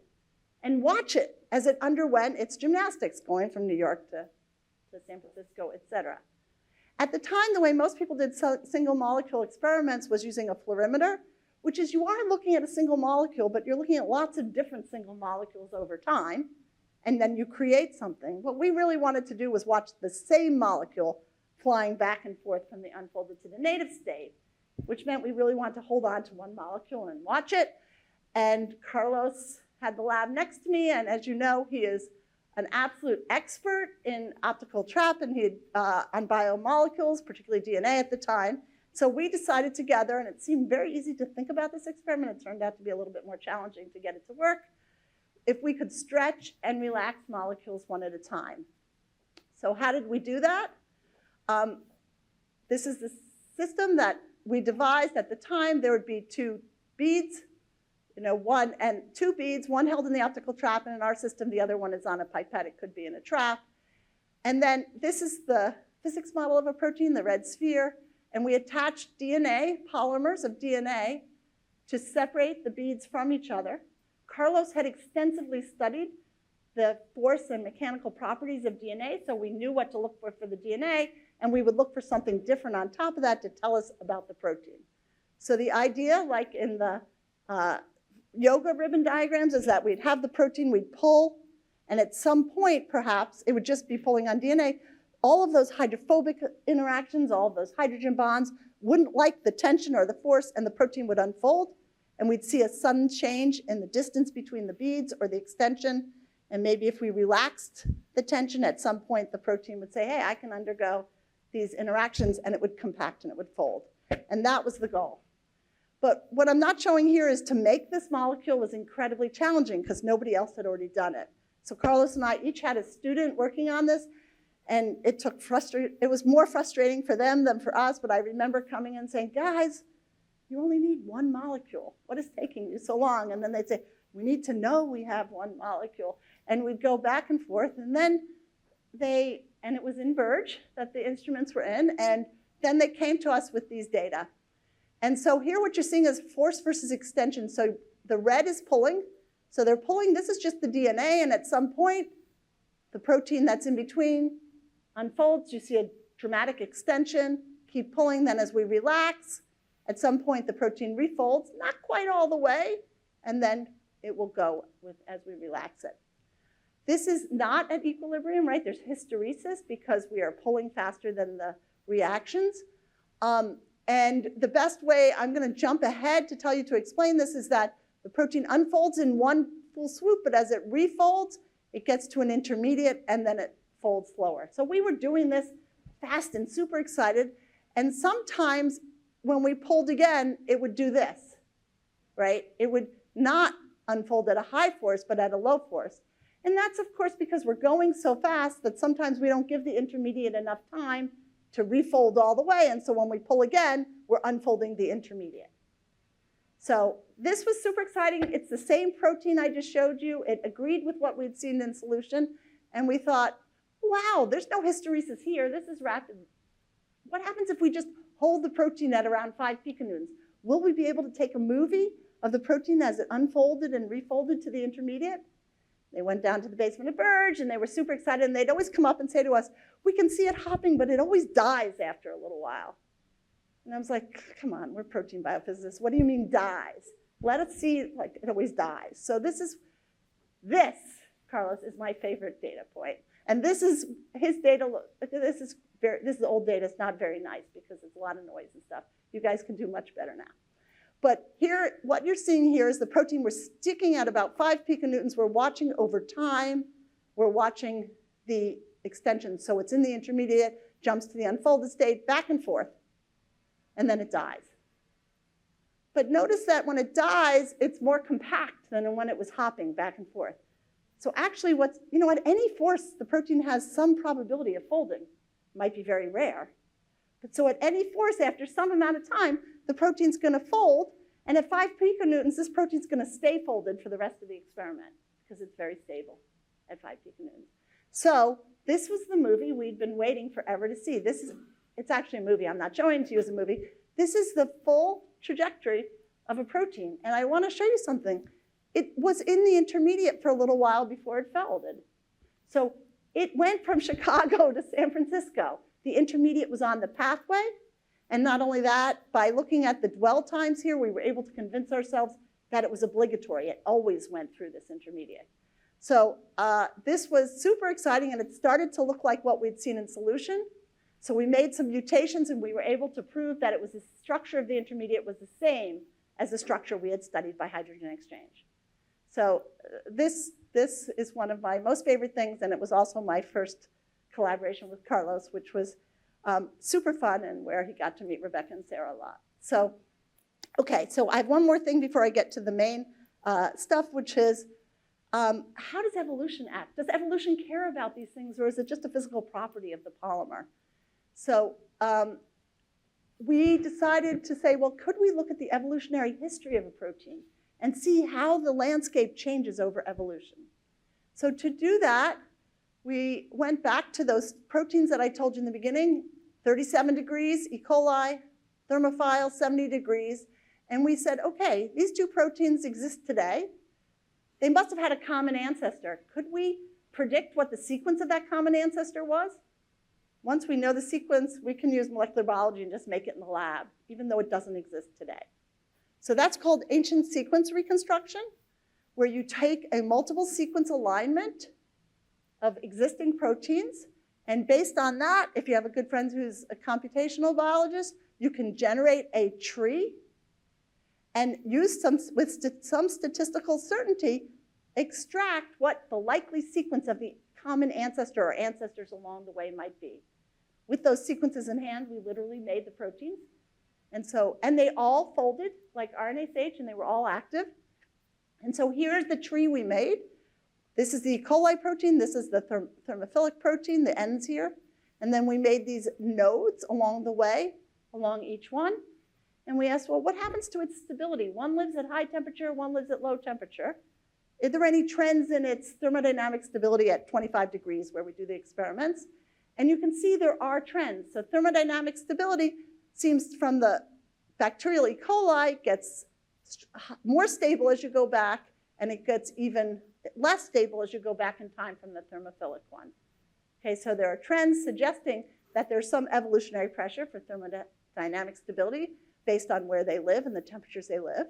and watch it as it underwent its gymnastics, going from New York to San Francisco, et cetera. At the time, the way most people did single molecule experiments was using a fluorimeter, which is you are looking at a single molecule, but you're looking at lots of different single molecules over time, and then you create something. What we really wanted to do was watch the same molecule flying back and forth from the unfolded to the native state, which meant we really wanted to hold on to one molecule and watch it. And Carlos had the lab next to me, and as you know, he is an absolute expert in optical trap and on biomolecules, particularly DNA at the time. So we decided together, and it seemed very easy to think about this experiment. It turned out to be a little bit more challenging to get it to work, if we could stretch and relax molecules one at a time. So how did we do that? This is the system that we devised at the time. There would be two beads, two beads, one held in the optical trap, and in our system, the other one is on a pipette. It could be in a trap. And then this is the physics model of a protein, the red sphere. And we attached DNA, polymers of DNA, to separate the beads from each other. Carlos had extensively studied the force and mechanical properties of DNA, so we knew what to look for the DNA, and we would look for something different on top of that to tell us about the protein. So the idea, like in the yoga ribbon diagrams, is that we'd have the protein, we'd pull, and at some point, perhaps, it would just be pulling on DNA. All of those hydrophobic interactions, all of those hydrogen bonds, wouldn't like the tension or the force, and the protein would unfold, and we'd see a sudden change in the distance between the beads or the extension, and maybe if we relaxed the tension, at some point the protein would say, hey, I can undergo these interactions, and it would compact and it would fold. And that was the goal. But what I'm not showing here is to make this molecule was incredibly challenging because nobody else had already done it. So Carlos and I each had a student working on this, and it was more frustrating for them than for us, but I remember coming and saying, guys, you only need one molecule. What is taking you so long? And then they'd say, we need to know we have one molecule. And we'd go back and forth, and then and it was in Burge that the instruments were in, and then they came to us with these data. And so here what you're seeing is force versus extension. So the red is pulling. So they're pulling, this is just the DNA, and at some point, the protein that's in between unfolds. You see a dramatic extension, keep pulling, then as we relax, at some point the protein refolds, not quite all the way, and then it will go as we relax it. This is not at equilibrium, right? There's hysteresis because we are pulling faster than the reactions. And the best way, I'm going to jump ahead to tell you to explain this, is that the protein unfolds in one full swoop, but as it refolds, it gets to an intermediate, and then it folds slower. So we were doing this fast and super excited, and sometimes when we pulled again, it would do this, right? It would not unfold at a high force, but at a low force. And that's, of course, because we're going so fast that sometimes we don't give the intermediate enough time to refold all the way, and so when we pull again, we're unfolding the intermediate. So this was super exciting. It's the same protein I just showed you. It agreed with what we'd seen in solution, and we thought, wow, there's no hysteresis here. This is rapid. What happens if we just hold the protein at around 5 piconewtons? Will we be able to take a movie of the protein as it unfolded and refolded to the intermediate? They went down to the basement of Burge, and they were super excited, and they'd always come up and say to us, we can see it hopping, but it always dies after a little while. And I was like, come on, we're protein biophysicists. What do you mean dies? Let us see, like, it always dies. So this, Carlos, is my favorite data point. And this is his data. This is old data. It's not very nice because it's a lot of noise and stuff. You guys can do much better now. But here, what you're seeing here is the protein we're sticking at about 5 piconewtons. We're watching over time. We're watching the extension. So it's in the intermediate, jumps to the unfolded state, back and forth, and then it dies. But notice that when it dies, it's more compact than when it was hopping back and forth. So actually, at any force, the protein has some probability of folding. It might be very rare. But so at any force, after some amount of time, the protein's going to fold. And at 5 piconewtons, this protein's going to stay folded for the rest of the experiment because it's very stable at 5 piconewtons. So this was the movie we'd been waiting forever to see. It's actually a movie. I'm not showing it to you as a movie. This is the full trajectory of a protein. And I want to show you something. It was in the intermediate for a little while before it folded. So it went from Chicago to San Francisco. The intermediate was on the pathway. And not only that, by looking at the dwell times here, we were able to convince ourselves that it was obligatory. It always went through this intermediate. So this was super exciting, and it started to look like what we'd seen in solution. So we made some mutations, and we were able to prove that the structure of the intermediate was the same as the structure we had studied by hydrogen exchange. So this is one of my most favorite things, and it was also my first collaboration with Carlos, which was super fun, and where he got to meet Rebecca and Sarah a lot. So, okay, so I have one more thing before I get to the main stuff, which is how does evolution act? Does evolution care about these things, or is it just a physical property of the polymer? So we decided to say, well, could we look at the evolutionary history of a protein and see how the landscape changes over evolution? So to do that, we went back to those proteins that I told you in the beginning, 37 degrees, E. coli, thermophile, 70 degrees. And we said, okay, these two proteins exist today. They must have had a common ancestor. Could we predict what the sequence of that common ancestor was? Once we know the sequence, we can use molecular biology and just make it in the lab, even though it doesn't exist today. So that's called ancient sequence reconstruction, where you take a multiple sequence alignment of existing proteins, and based on that, if you have a good friend who's a computational biologist, you can generate a tree and use with some statistical certainty, extract what the likely sequence of the common ancestor or ancestors along the way might be. With those sequences in hand, we literally made the proteins. And they all folded like RNase H, and they were all active. And so here's the tree we made. This is the E. coli protein. This is the thermophilic protein, the ends here. And then we made these nodes along the way, along each one. And we asked, well, what happens to its stability? One lives at high temperature, one lives at low temperature. Are there any trends in its thermodynamic stability at 25 degrees where we do the experiments? And you can see there are trends. So thermodynamic stability seems from the bacterial E. coli gets more stable as you go back, and it gets even less stable as you go back in time from the thermophilic one. Okay, so there are trends suggesting that there's some evolutionary pressure for thermodynamic stability based on where they live and the temperatures they live.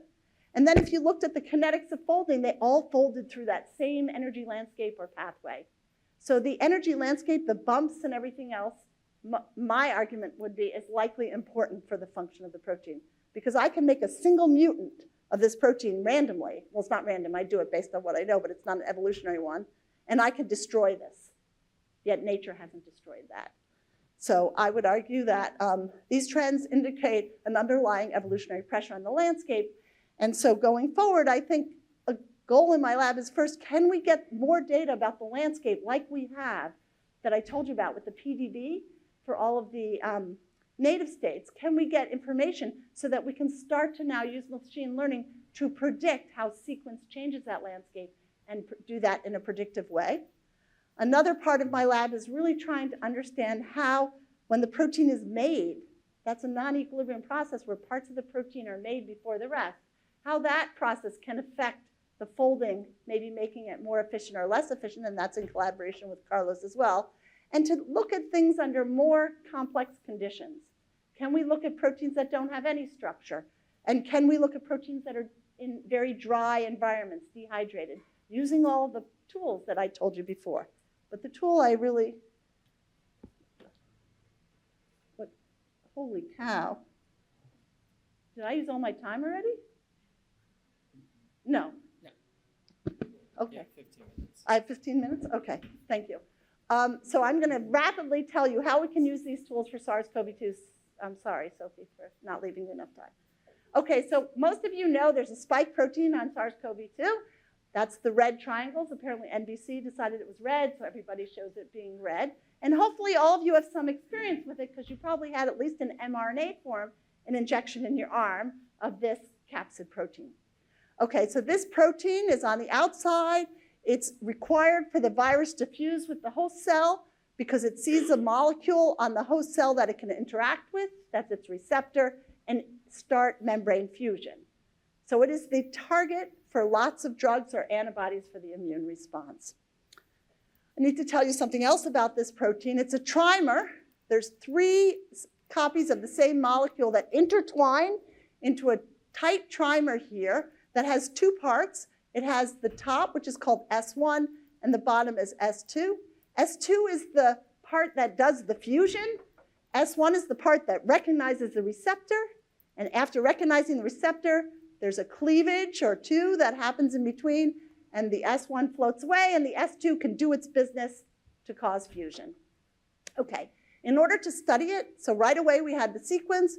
And then if you looked at the kinetics of folding, they all folded through that same energy landscape or pathway. So the energy landscape, the bumps and everything else, my argument would be is likely important for the function of the protein, because I can make a single mutant of this protein randomly. Well, it's not random. I do it based on what I know, but it's not an evolutionary one. And I could destroy this. Yet nature hasn't destroyed that. So I would argue that these trends indicate an underlying evolutionary pressure on the landscape. And so going forward, I think a goal in my lab is first, can we get more data about the landscape like we have that I told you about with the PDB for all of the native states? Can we get information so that we can start to now use machine learning to predict how sequence changes that landscape and do that in a predictive way? Another part of my lab is really trying to understand how, when the protein is made, That's a non-equilibrium process where parts of the protein are made before the rest. How that process can affect the folding, maybe making it more efficient or less efficient, and that's in collaboration with Carlos as well. And to look at things under more complex conditions. Can we look at proteins that don't have any structure? And can we look at proteins that are in very dry environments, dehydrated, using all the tools that I told you before? But the tool I really, holy cow. Did I use all my time already? No. Okay.
Yeah, 15 minutes.
I have 15 minutes? Okay, thank you. So I'm going to rapidly tell you how we can use these tools for SARS-CoV-2. I'm sorry, Sophie, for not leaving you enough time. Okay, so most of you know there's a spike protein on SARS-CoV-2. That's the red triangles. Apparently NBC decided it was red, so everybody shows it being red. And hopefully all of you have some experience with it because you probably had at least in mRNA form an injection in your arm of this capsid protein. Okay, so this protein is on the outside. It's required for the virus to fuse with the host cell because it sees a molecule on the host cell that it can interact with, that's its receptor, and start membrane fusion. So it is the target for lots of drugs or antibodies for the immune response. I need to tell you something else about this protein. It's a trimer. There's 3 copies of the same molecule that intertwine into a tight trimer here that has 2 parts. It has the top, which is called S1, and the bottom is S2. S2 is the part that does the fusion. S1 is the part that recognizes the receptor. And after recognizing the receptor, there's a cleavage or 2 that happens in between, and the S1 floats away, and the S2 can do its business to cause fusion. Okay, in order to study it, so right away we had the sequence.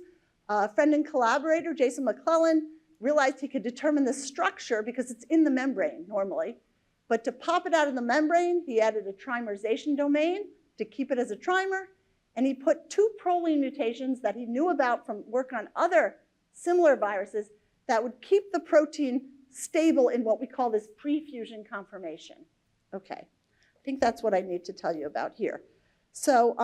A friend and collaborator, Jason McClellan, realized he could determine the structure because it's in the membrane normally. But to pop it out of the membrane, he added a trimerization domain to keep it as a trimer. And he put 2 proline mutations that he knew about from work on other similar viruses that would keep the protein stable in what we call this pre-fusion conformation. Okay, I think that's what I need to tell you about here. So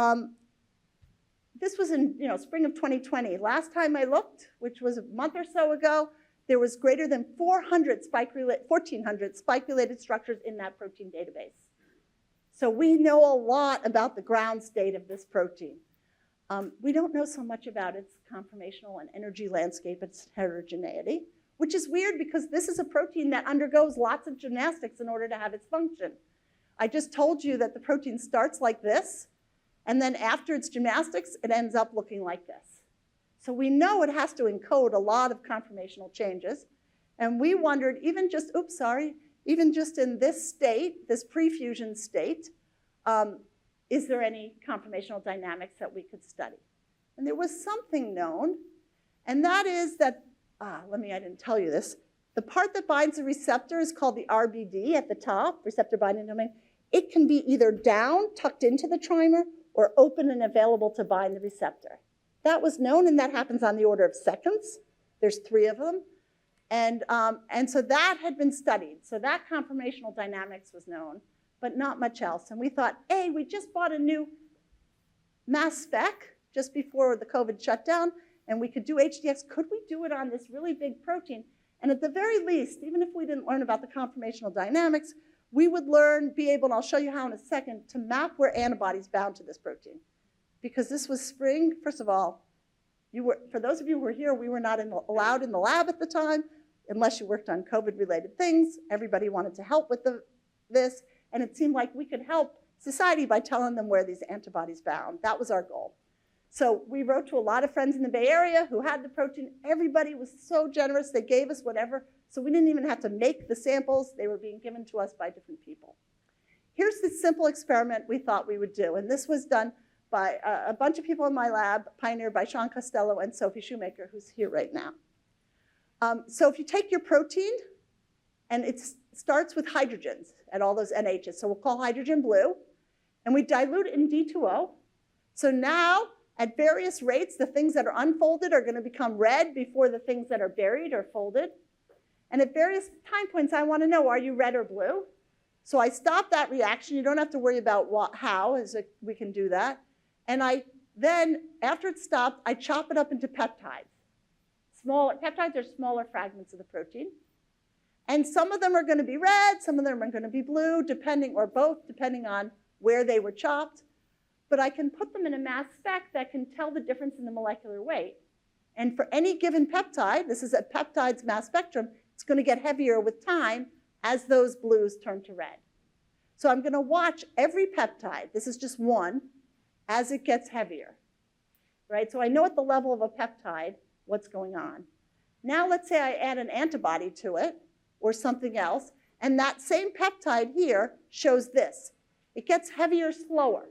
this was in spring of 2020. Last time I looked, which was a month or so ago, there was greater than 1,400 spike-related structures in that protein database. So we know a lot about the ground state of this protein. We don't know so much about its conformational and energy landscape, its heterogeneity, which is weird because this is a protein that undergoes lots of gymnastics in order to have its function. I just told you that the protein starts like this, and then after its gymnastics, it ends up looking like this. So we know it has to encode a lot of conformational changes. And we wondered, even just in this state, this pre-fusion state, is there any conformational dynamics that we could study? And there was something known, and that is that, I didn't tell you this. The part that binds the receptor is called the RBD at the top, receptor binding domain. It can be either down, tucked into the trimer, or open and available to bind the receptor. That was known, and that happens on the order of seconds. There's 3 of them. And so that had been studied. So that conformational dynamics was known, but not much else. And we thought, hey, we just bought a new mass spec just before the COVID shutdown, and we could do HDX. Could we do it on this really big protein? And at the very least, even if we didn't learn about the conformational dynamics, we would be able, and I'll show you how in a second, to map where antibodies bound to this protein. Because this was spring, first of all, for those of you who were here, we were not allowed in the lab at the time, unless you worked on COVID-related things. Everybody wanted to help with this, and it seemed like we could help society by telling them where these antibodies bound. That was our goal. So we wrote to a lot of friends in the Bay Area who had the protein. Everybody was so generous. They gave us whatever, so we didn't even have to make the samples. They were being given to us by different people. Here's the simple experiment we thought we would do, and this was done by a bunch of people in my lab, pioneered by Sean Costello and Sophie Shoemaker, who's here right now. So if you take your protein, and it starts with hydrogens at all those NHs, so we'll call hydrogen blue, and we dilute it in D2O. So now, at various rates, the things that are unfolded are going to become red before the things that are buried are folded. And at various time points, I want to know, are you red or blue? So I stop that reaction. You don't have to worry about how, we can do that. And I Then after it stopped, I chop it up into peptides. Peptides are smaller fragments of the protein. And some of them are going to be red, some of them are going to be blue, or both, depending on where they were chopped. But I can put them in a mass spec that can tell the difference in the molecular weight. And for any given peptide, this is a peptide's mass spectrum, it's going to get heavier with time as those blues turn to red. So I'm going to watch every peptide, this is just one, as it gets heavier. Right? So I know at the level of a peptide what's going on. Now let's say I add an antibody to it, or something else, and that same peptide here shows this. It gets heavier slower.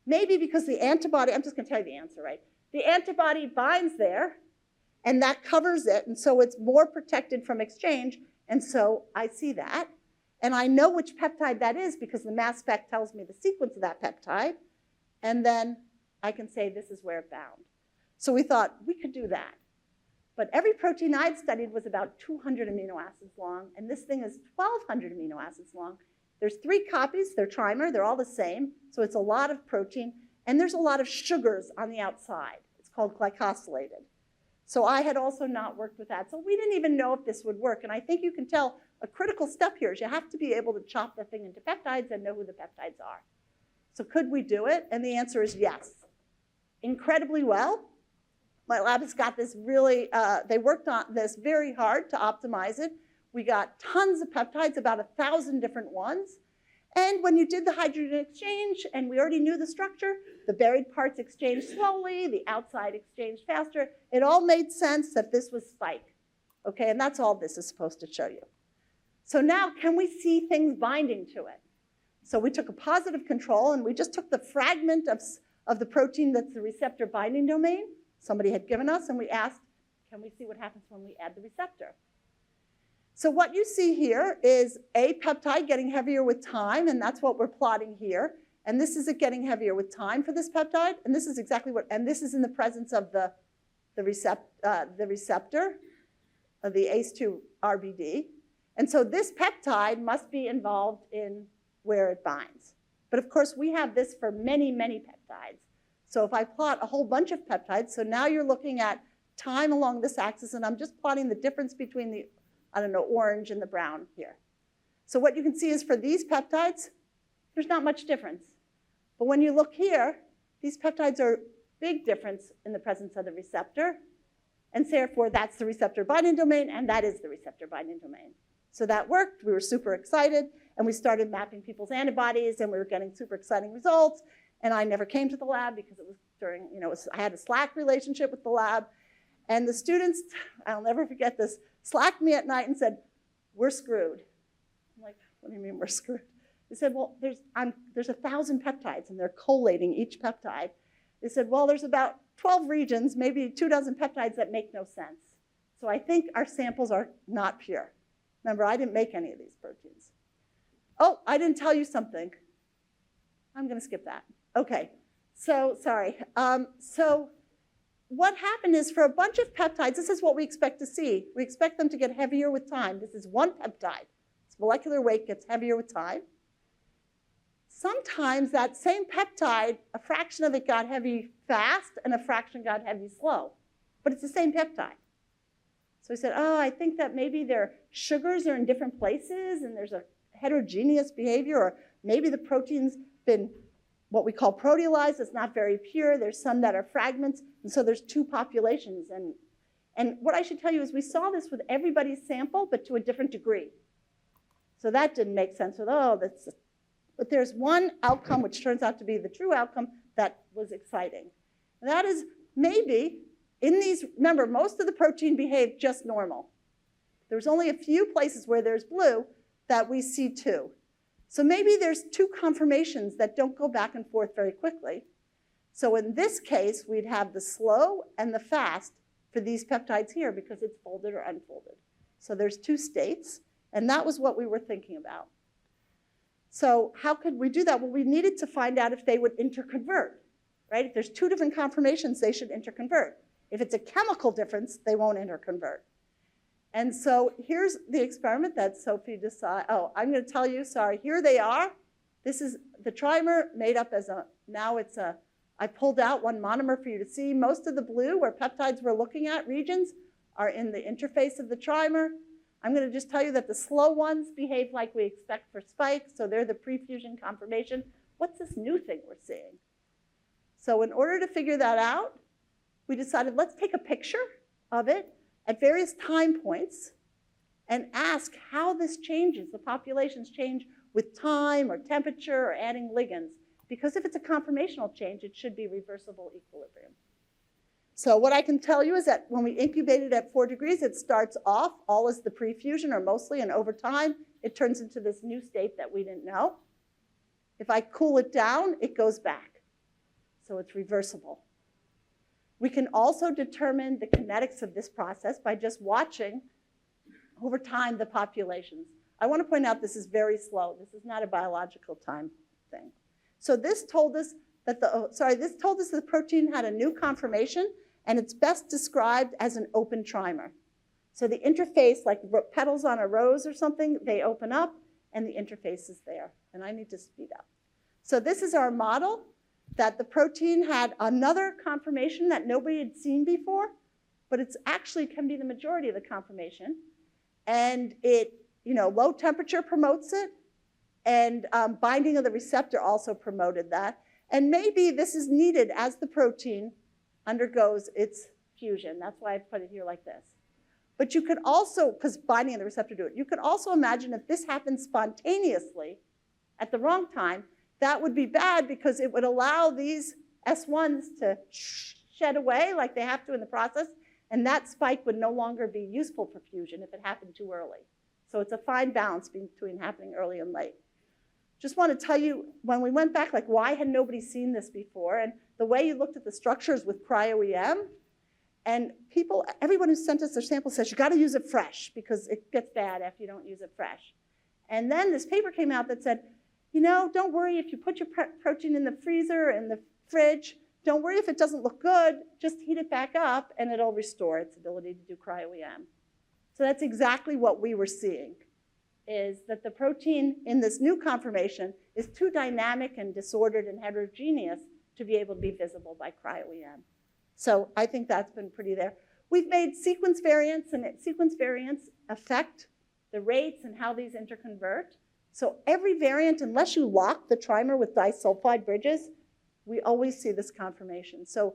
Maybe because the antibody, I'm just going to tell you the answer, right? The antibody binds there, and that covers it, and so it's more protected from exchange, and so I see that. And I know which peptide that is because the mass spec tells me the sequence of that peptide, and then I can say this is where it bound. So we thought we could do that. But every protein I'd studied was about 200 amino acids long, and this thing is 1,200 amino acids long. There's 3 copies, they're trimer, they're all the same, so it's a lot of protein, and there's a lot of sugars on the outside. It's called glycosylated. So I had also not worked with that, so we didn't even know if this would work, and I think you can tell a critical step here is you have to be able to chop the thing into peptides and know who the peptides are. So could we do it? And the answer is yes. Incredibly well. My lab has got this really, they worked on this very hard to optimize it. We got tons of peptides, about 1,000 different ones. And when you did the hydrogen exchange, and we already knew the structure, the buried parts exchanged slowly, the outside exchanged faster. It all made sense that this was Spike. Okay, and that's all this is supposed to show you. So now, can we see things binding to it? So we took a positive control, and we just took the fragment of the protein that's the receptor binding domain, somebody had given us, and we asked, can we see what happens when we add the receptor? So what you see here is a peptide getting heavier with time, and that's what we're plotting here. And this is it getting heavier with time for this peptide, and this is exactly what, and this is in the presence of the receptor of the ACE2 RBD. And so this peptide must be involved in where it binds. But of course, we have this for many, many peptides. So if I plot a whole bunch of peptides, so now you're looking at time along this axis, and I'm just plotting the difference between the, I don't know, orange and the brown here. So what you can see is for these peptides, there's not much difference. But when you look here, these peptides are big difference in the presence of the receptor, and therefore that's the receptor binding domain, and that is the receptor binding domain. So that worked, we were super excited, and we started mapping people's antibodies, and we were getting super exciting results. And I never came to the lab because it was during, I had a Slack relationship with the lab. And the students, I'll never forget this, slacked me at night and said, we're screwed. I'm like, what do you mean we're screwed? They said, well, there's 1,000 peptides, and they're collating each peptide. They said, well, there's about 12 regions, maybe 24 peptides that make no sense. So I think our samples are not pure. Remember, I didn't make any of these proteins. Oh, I didn't tell you something. I'm going to skip that. Okay, so sorry. So what happened is for a bunch of peptides, this is what we expect to see. We expect them to get heavier with time. This is one peptide. Its molecular weight gets heavier with time. Sometimes that same peptide, a fraction of it got heavy fast and a fraction got heavy slow. But it's the same peptide. So we said, oh, I think that maybe their sugars are in different places and there's a heterogeneous behavior, or maybe the protein's been what we call proteolyzed. It's not very pure. There's some that are fragments, and so there's 2 populations. And what I should tell you is we saw this with everybody's sample, but to a different degree. So that didn't make sense with, but there's one outcome which turns out to be the true outcome that was exciting. And that is maybe in these, remember, most of the protein behaved just normal. There's only a few places where there's blue that we see 2. So maybe there's 2 conformations that don't go back and forth very quickly. So in this case, we'd have the slow and the fast for these peptides here because it's folded or unfolded. So there's 2 states, and that was what we were thinking about. So how could we do that? Well, we needed to find out if they would interconvert, right? If there's 2 different conformations, they should interconvert. If it's a chemical difference, they won't interconvert. And so here's the experiment that Sophie decided. Oh, I'm going to tell you, sorry, here they are. This is the trimer made up as now it's a I pulled out one monomer for you to see. Most of the blue, where peptides we're looking at, regions, are in the interface of the trimer. I'm going to just tell you that the slow ones behave like we expect for Spike, so they're the pre-fusion conformation. What's this new thing we're seeing? So in order to figure that out, we decided let's take a picture of it at various time points and ask how this changes, the populations change with time or temperature or adding ligands. Because if it's a conformational change, it should be reversible equilibrium. So what I can tell you is that when we incubate it at 4 degrees, it starts off all as the pre-fusion or mostly, and over time, it turns into this new state that we didn't know. If I cool it down, it goes back. So it's reversible. We can also determine the kinetics of this process by just watching over time the populations. I want to point out this is very slow. This is not a biological time thing. So this told us that the protein had a new conformation, and it's best described as an open trimer. So the interface, like petals on a rose or something, they open up, and the interface is there. And I need to speed up. So this is our model that the protein had another conformation that nobody had seen before, but it's actually can be the majority of the conformation. And it, low temperature promotes it, and binding of the receptor also promoted that. And maybe this is needed as the protein undergoes its fusion. That's why I put it here like this. But you could also, because binding of the receptor do it, you could also imagine if this happened spontaneously at the wrong time, that would be bad because it would allow these S1s to shed away like they have to in the process, and that spike would no longer be useful for fusion if it happened too early. So it's a fine balance between happening early and late. Just want to tell you, when we went back, like why had nobody seen this before? And the way you looked at the structures with cryo-EM, and everyone who sent us their sample says, you got to use it fresh because it gets bad after you don't use it fresh. And then this paper came out that said, don't worry if you put your protein in the freezer, in the fridge, don't worry if it doesn't look good, just heat it back up and it'll restore its ability to do cryo-EM. So that's exactly what we were seeing, is that the protein in this new conformation is too dynamic and disordered and heterogeneous to be able to be visible by cryo-EM. So I think that's been pretty there. We've made sequence variants, and sequence variants affect the rates and how these interconvert. So every variant, unless you lock the trimer with disulfide bridges, we always see this conformation. So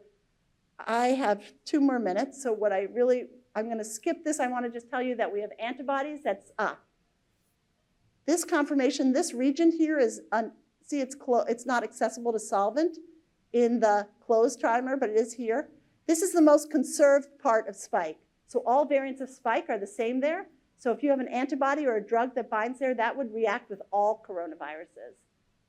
I have 2 more minutes. So I'm going to skip this. I want to just tell you that we have antibodies. This conformation, this region here is, it's not accessible to solvent in the closed trimer, but it is here. This is the most conserved part of Spike. So all variants of Spike are the same there. So if you have an antibody or a drug that binds there, that would react with all coronaviruses,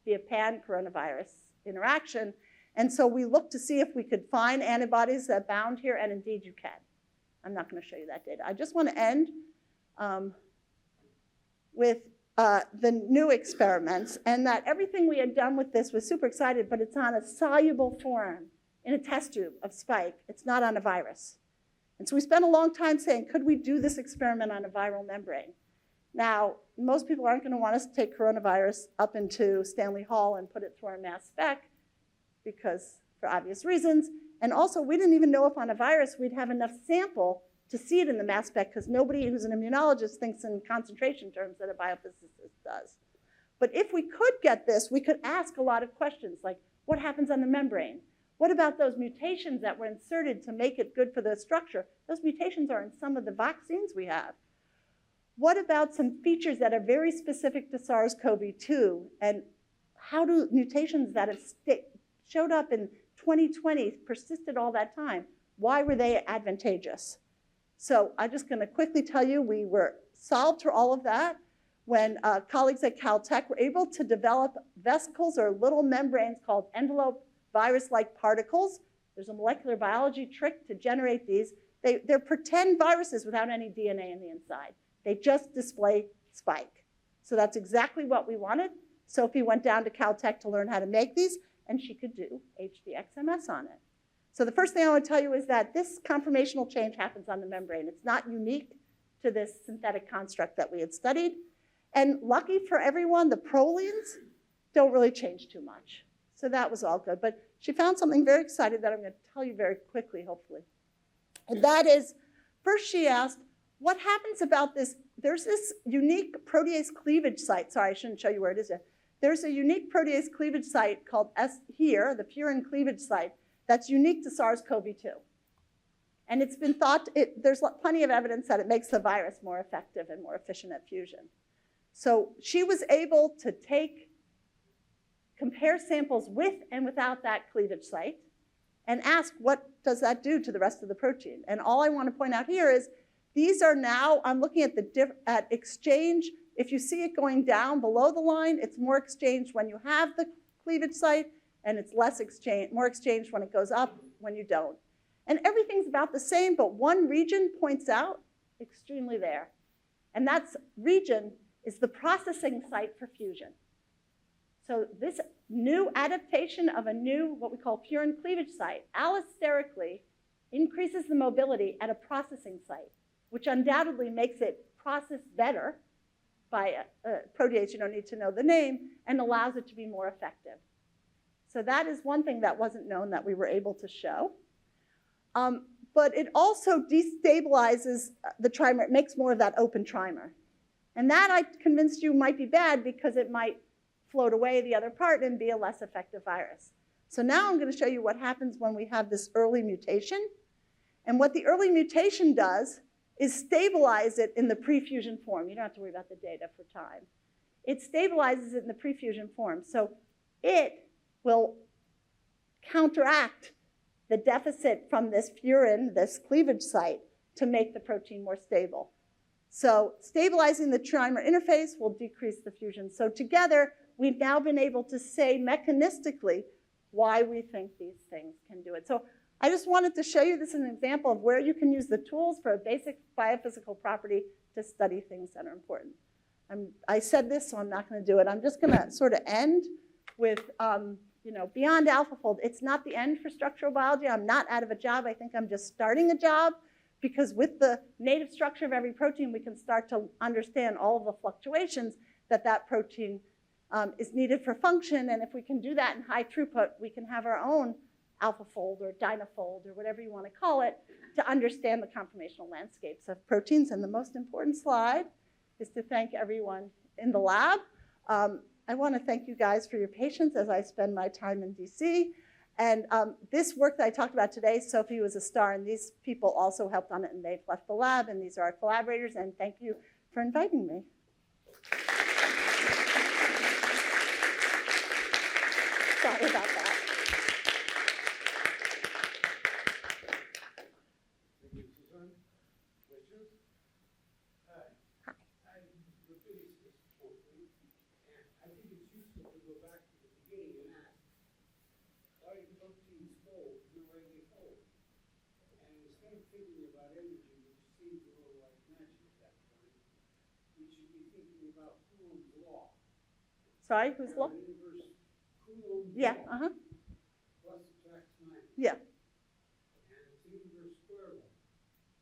be a pan-coronavirus interaction. And so we looked to see if we could find antibodies that bound here, and indeed you can. I'm not going to show you that data. I just want to end with the new experiments, and that everything we had done with this was super excited, but it's on a soluble form in a test tube of Spike. It's not on a virus. And so we spent a long time saying, could we do this experiment on a viral membrane? Now, most people aren't going to want us to take coronavirus up into Stanley Hall and put it through our mass spec, because for obvious reasons. And also, we didn't even know if on a virus we'd have enough sample to see it in the mass spec, because nobody who's an immunologist thinks in concentration terms that a biophysicist does. But if we could get this, we could ask a lot of questions, like what happens on the membrane? What about those mutations that were inserted to make it good for the structure? Those mutations are in some of the vaccines we have. What about some features that are very specific to SARS CoV-2? And how do mutations that have showed up in 2020 persisted all that time? Why were they advantageous? So I'm just going to quickly tell you, we were solved for all of that when colleagues at Caltech were able to develop vesicles or little membranes called envelope virus-like particles. There's a molecular biology trick to generate these. They're pretend viruses without any DNA in the inside. They just display Spike. So that's exactly what we wanted. Sophie went down to Caltech to learn how to make these, and she could do HDXMS on it. So the first thing I want to tell you is that this conformational change happens on the membrane. It's not unique to this synthetic construct that we had studied. And lucky for everyone, the prolines don't really change too much. So that was all good. But she found something very exciting that I'm going to tell you very quickly, hopefully. And that is, first she asked, what happens about this? There's this unique protease cleavage site. Sorry, I shouldn't show you where it is yet. There's a unique protease cleavage site called here, the furin cleavage site, that's unique to SARS CoV-2. And it's been thought, there's plenty of evidence that it makes the virus more effective and more efficient at fusion. So she was able to compare samples with and without that cleavage site and ask what does that do to the rest of the protein. And all I want to point out here is these are now, I'm looking at at exchange. If you see it going down below the line, it's more exchange when you have the cleavage site, and it's more exchange when it goes up when you don't. And everything's about the same, but one region points out extremely there. And that region is the processing site for fusion. So this new adaptation of a new, what we call furin cleavage site, allosterically increases the mobility at a processing site, which undoubtedly makes it process better by a protease, you don't need to know the name, and allows it to be more effective. So that is one thing that wasn't known that we were able to show. But it also destabilizes the trimer. It makes more of that open trimer. And that I convinced you might be bad because it might float away the other part and be a less effective virus. So now I'm going to show you what happens when we have this early mutation. And what the early mutation does is stabilize it in the pre-fusion form. You don't have to worry about the data for time. It stabilizes it in the pre-fusion form. So it will counteract the deficit from this furin, this cleavage site, to make the protein more stable. So stabilizing the trimer interface will decrease the fusion. So together, we've now been able to say mechanistically why we think these things can do it. So I just wanted to show you this as an example of where you can use the tools for a basic biophysical property to study things that are important. I said this, so I'm not going to do it. I'm just going to sort of end with, beyond AlphaFold, it's not the end for structural biology. I'm not out of a job. I think I'm just starting a job, because with the native structure of every protein, we can start to understand all of the fluctuations that protein is needed for function. And if we can do that in high throughput, we can have our own AlphaFold or Dynafold or whatever you want to call it to understand the conformational landscapes of proteins. And the most important slide is to thank everyone in the lab. I want to thank you guys for your patience as I spend my time in DC. And this work that I talked about today, Sophie was a star, and these people also helped on it, and they've left the lab, and these are our collaborators, and thank you for inviting me. Sorry about that.
Thank you, Susan. Questions? Hi. I'm the physicist mostly, and I think it's useful to go back to the beginning and ask, why do proteins fold the way they fold? And instead of thinking about energy, which seems a little like magic at that point, we should be thinking about Coulomb's law.
Sorry, whose law?
Inverse Coulomb's
Yeah,
law. Plus attracts minus.
yeah.
And it's an inverse square law.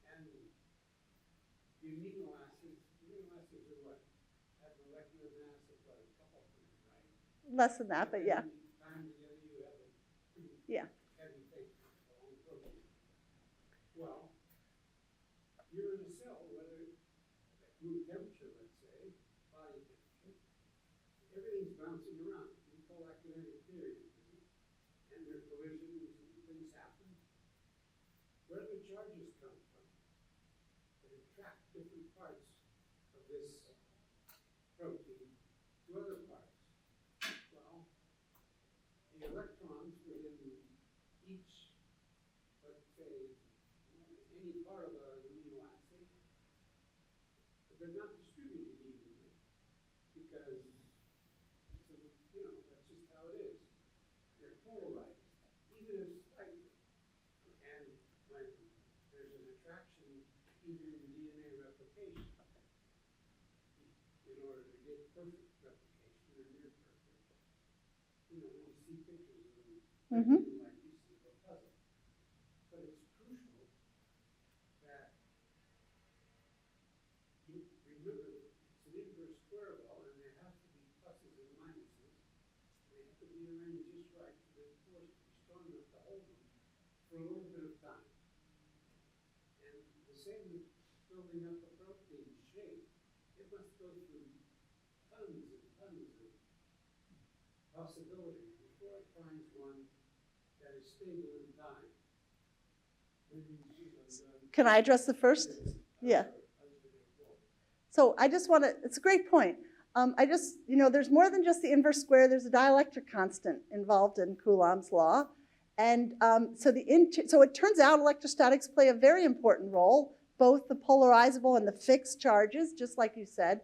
And the amino acids are what? Have molecular mass of what, a couple hundred, right?
Less than that, but yeah.
Time together, you have a pretty
Yeah.
heavy thing, a long protein. Well, you're in a cell, whether at room temperature, let's say, body temperature, everything's bouncing around. We call that kinetic theory in physics. And there are collisions and things happen. Where do the charges come from? That attract different parts of this protein to other parts. Well, the electrons within each, let's say, any part of an amino acid, but they're not distributed evenly because, that's just how it is. They're polarized, even if slightly. And when there's an attraction, even in DNA replication, in order to get perfect replication or near perfect, we see pictures of them like pieces of a puzzle. But it's crucial that you remember that it's an inverse square law, and there have to be pluses and minuses. They have to be arranged just right for the force to be strong for a little bit of time. And the same with building up a protein shape. It must go through tons and tons of possibilities before it finds one that is stable in time. Maybe,
Can I address the first? Yeah. So I just want to, it's a great point. There's more than just the inverse square. There's a dielectric constant involved in Coulomb's law. And so it turns out electrostatics play a very important role, both the polarizable and the fixed charges, just like you said,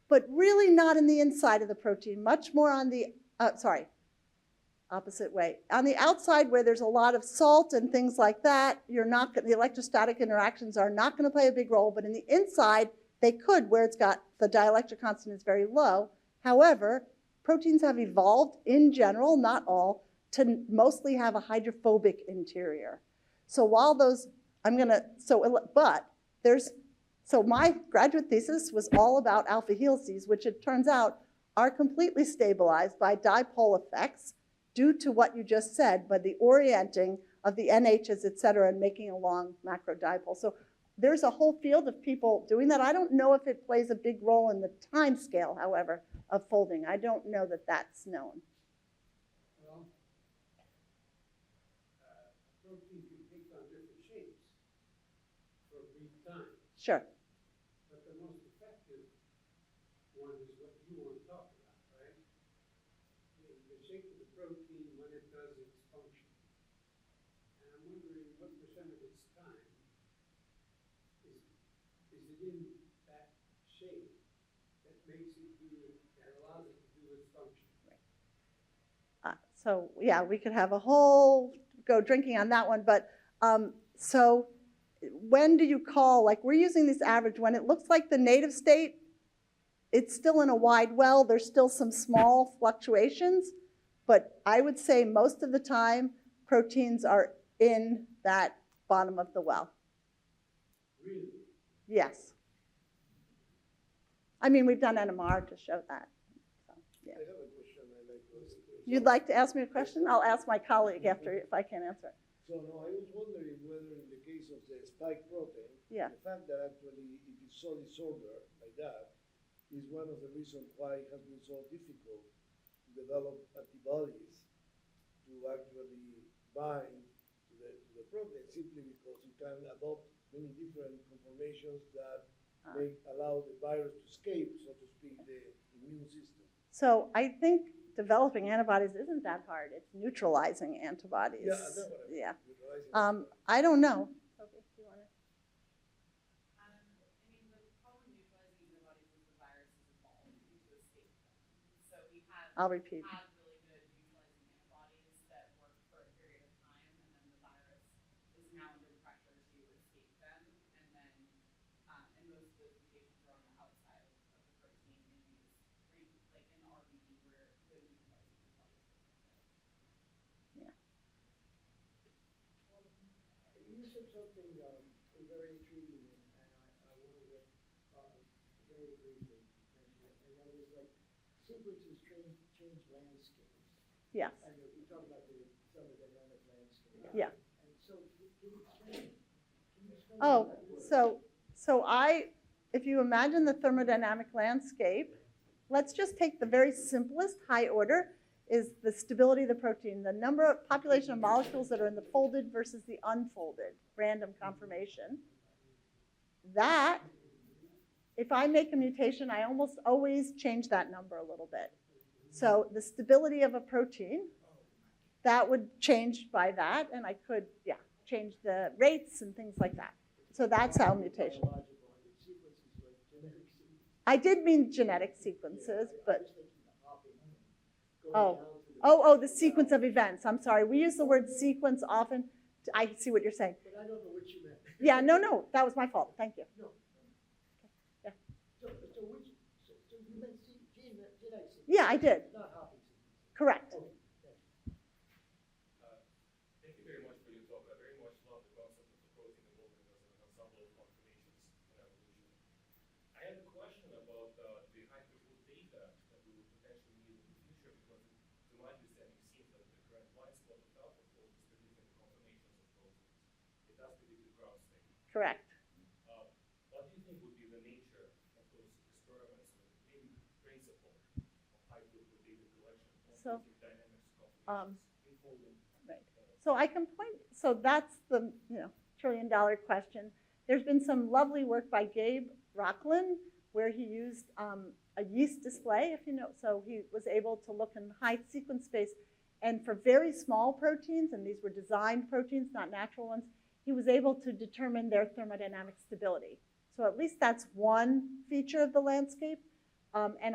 but really not in the inside of the protein, much more on the, opposite way. On the outside where there's a lot of salt and things like that, the electrostatic interactions are not going to play a big role, but in the inside, they could, where it's got the dielectric constant is very low. However, proteins have evolved in general, not all, to mostly have a hydrophobic interior. So while those, so my graduate thesis was all about alpha helices, which it turns out are completely stabilized by dipole effects due to what you just said, by the orienting of the NHs, et cetera, and making a long macro dipole. So there's a whole field of people doing that. I don't know if it plays a big role in the time scale, however, of folding. I don't know that that's known.
well, a protein can take on different shapes for a brief time.
Sure.
But the most effective one is what you want to talk about, right? The shape of the protein when it does its function. And I'm wondering what percent of its time is it in that shape that makes it do it, that allows it to do its function.
So yeah, we could have a whole go drinking on that one. But so when do you call, like we're using this average, when it looks like the native state, it's still in a wide well, there's still some small fluctuations, but I would say most of the time proteins are in that bottom of the well.
Really?
Yes. I mean, we've done NMR to show that. So, yeah.
I have a question I'd like to ask.
You'd like to ask me a question? I'll ask my colleague after if I can't answer.
So no, I was wondering whether in the case of the spike protein,
Yeah.
the fact that actually it is so disordered like that is one of the reasons why it has been so difficult to develop antibodies to actually bind to the protein, simply because you can adopt many different conformations that allow the virus to escape, so to speak, the immune system.
So I think developing antibodies isn't that hard. It's neutralizing antibodies.
Yeah, I know what I mean.
Yeah.
Neutralizing
I don't know. Sophie, do you want to?
The problem with neutralizing antibodies is the virus has evolved to escape them. So we have
I'll repeat.
had really good neutralizing antibodies that work for a period of time, and then the virus is now under pressure to escape them, and then and most of those mutations are on the outside of the protein in these, like in RBD, where the neutralizing antibodies are.
Yeah.
You said something very intriguing, and I wanted to very briefly mention it, and that is like sequences change landscapes.
Yes.
And you talk about the thermodynamic landscape.
Yeah.
And so can you explain?
Oh, if you imagine the thermodynamic landscape, let's just take the very simplest high order is the stability of the protein, the number of population of molecules that are in the folded versus the unfolded random conformation. That, if I make a mutation, I almost always change that number a little bit. So the stability of a protein, that would change by that, and I could, change the rates and things like that. So that's how mutation. I did mean genetic sequences, but the sequence of events. I'm sorry. We use the word sequence often. I see what you're saying.
But I don't know what you meant.
Yeah, no, that was my fault. Thank you.
No.
Yeah.
So you meant genetic sequence?
Yeah, I did.
Not hopping sequence.
Correct.
Okay.
Thank you very much for your talk. I very much love the concept of the protein evolving as an ensemble of conformations in evolution. I had a question about the high throughput data that we would potentially need in the future, because to my understanding, it seems that the current blind spot of AlphaFold is predicting the conformations of proteins. that's the ground state.
Correct.
What do you think would be the nature of those experiments, or maybe the principle of high throughput data collection on
So,
protein dynamics, conformations, unfolding?
Right. So I can point, so that's the trillion-dollar question. There's been some lovely work by Gabe Rocklin where he used a yeast display, if you know, so he was able to look in high sequence space, and for very small proteins, and these were designed proteins, not natural ones, he was able to determine their thermodynamic stability. So at least that's one feature of the landscape, and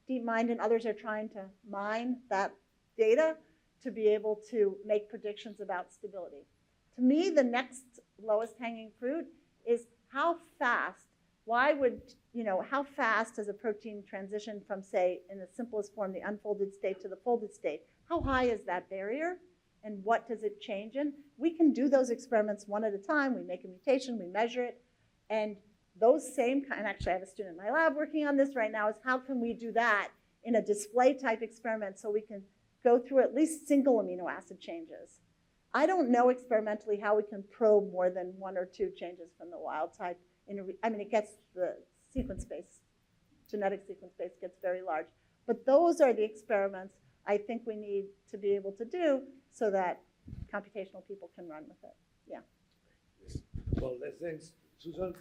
DeepMind and others are trying to mine that data to be able to make predictions about stability. To me, the next lowest hanging fruit is how fast, how fast does a protein transition from, say, in the simplest form, the unfolded state to the folded state? How high is that barrier? And what does it change in? We can do those experiments one at a time. We make a mutation, we measure it. And those same kind, actually I have a student in my lab working on this right now, is how can we do that in a display type experiment so we can go through at least single amino acid changes. I don't know experimentally how we can probe more than 1 or 2 changes from the wild type. It gets the sequence space, genetic sequence space gets very large. But those are the experiments I think we need to be able to do so that computational people can run with it. Yeah.
Well, thanks, Susan.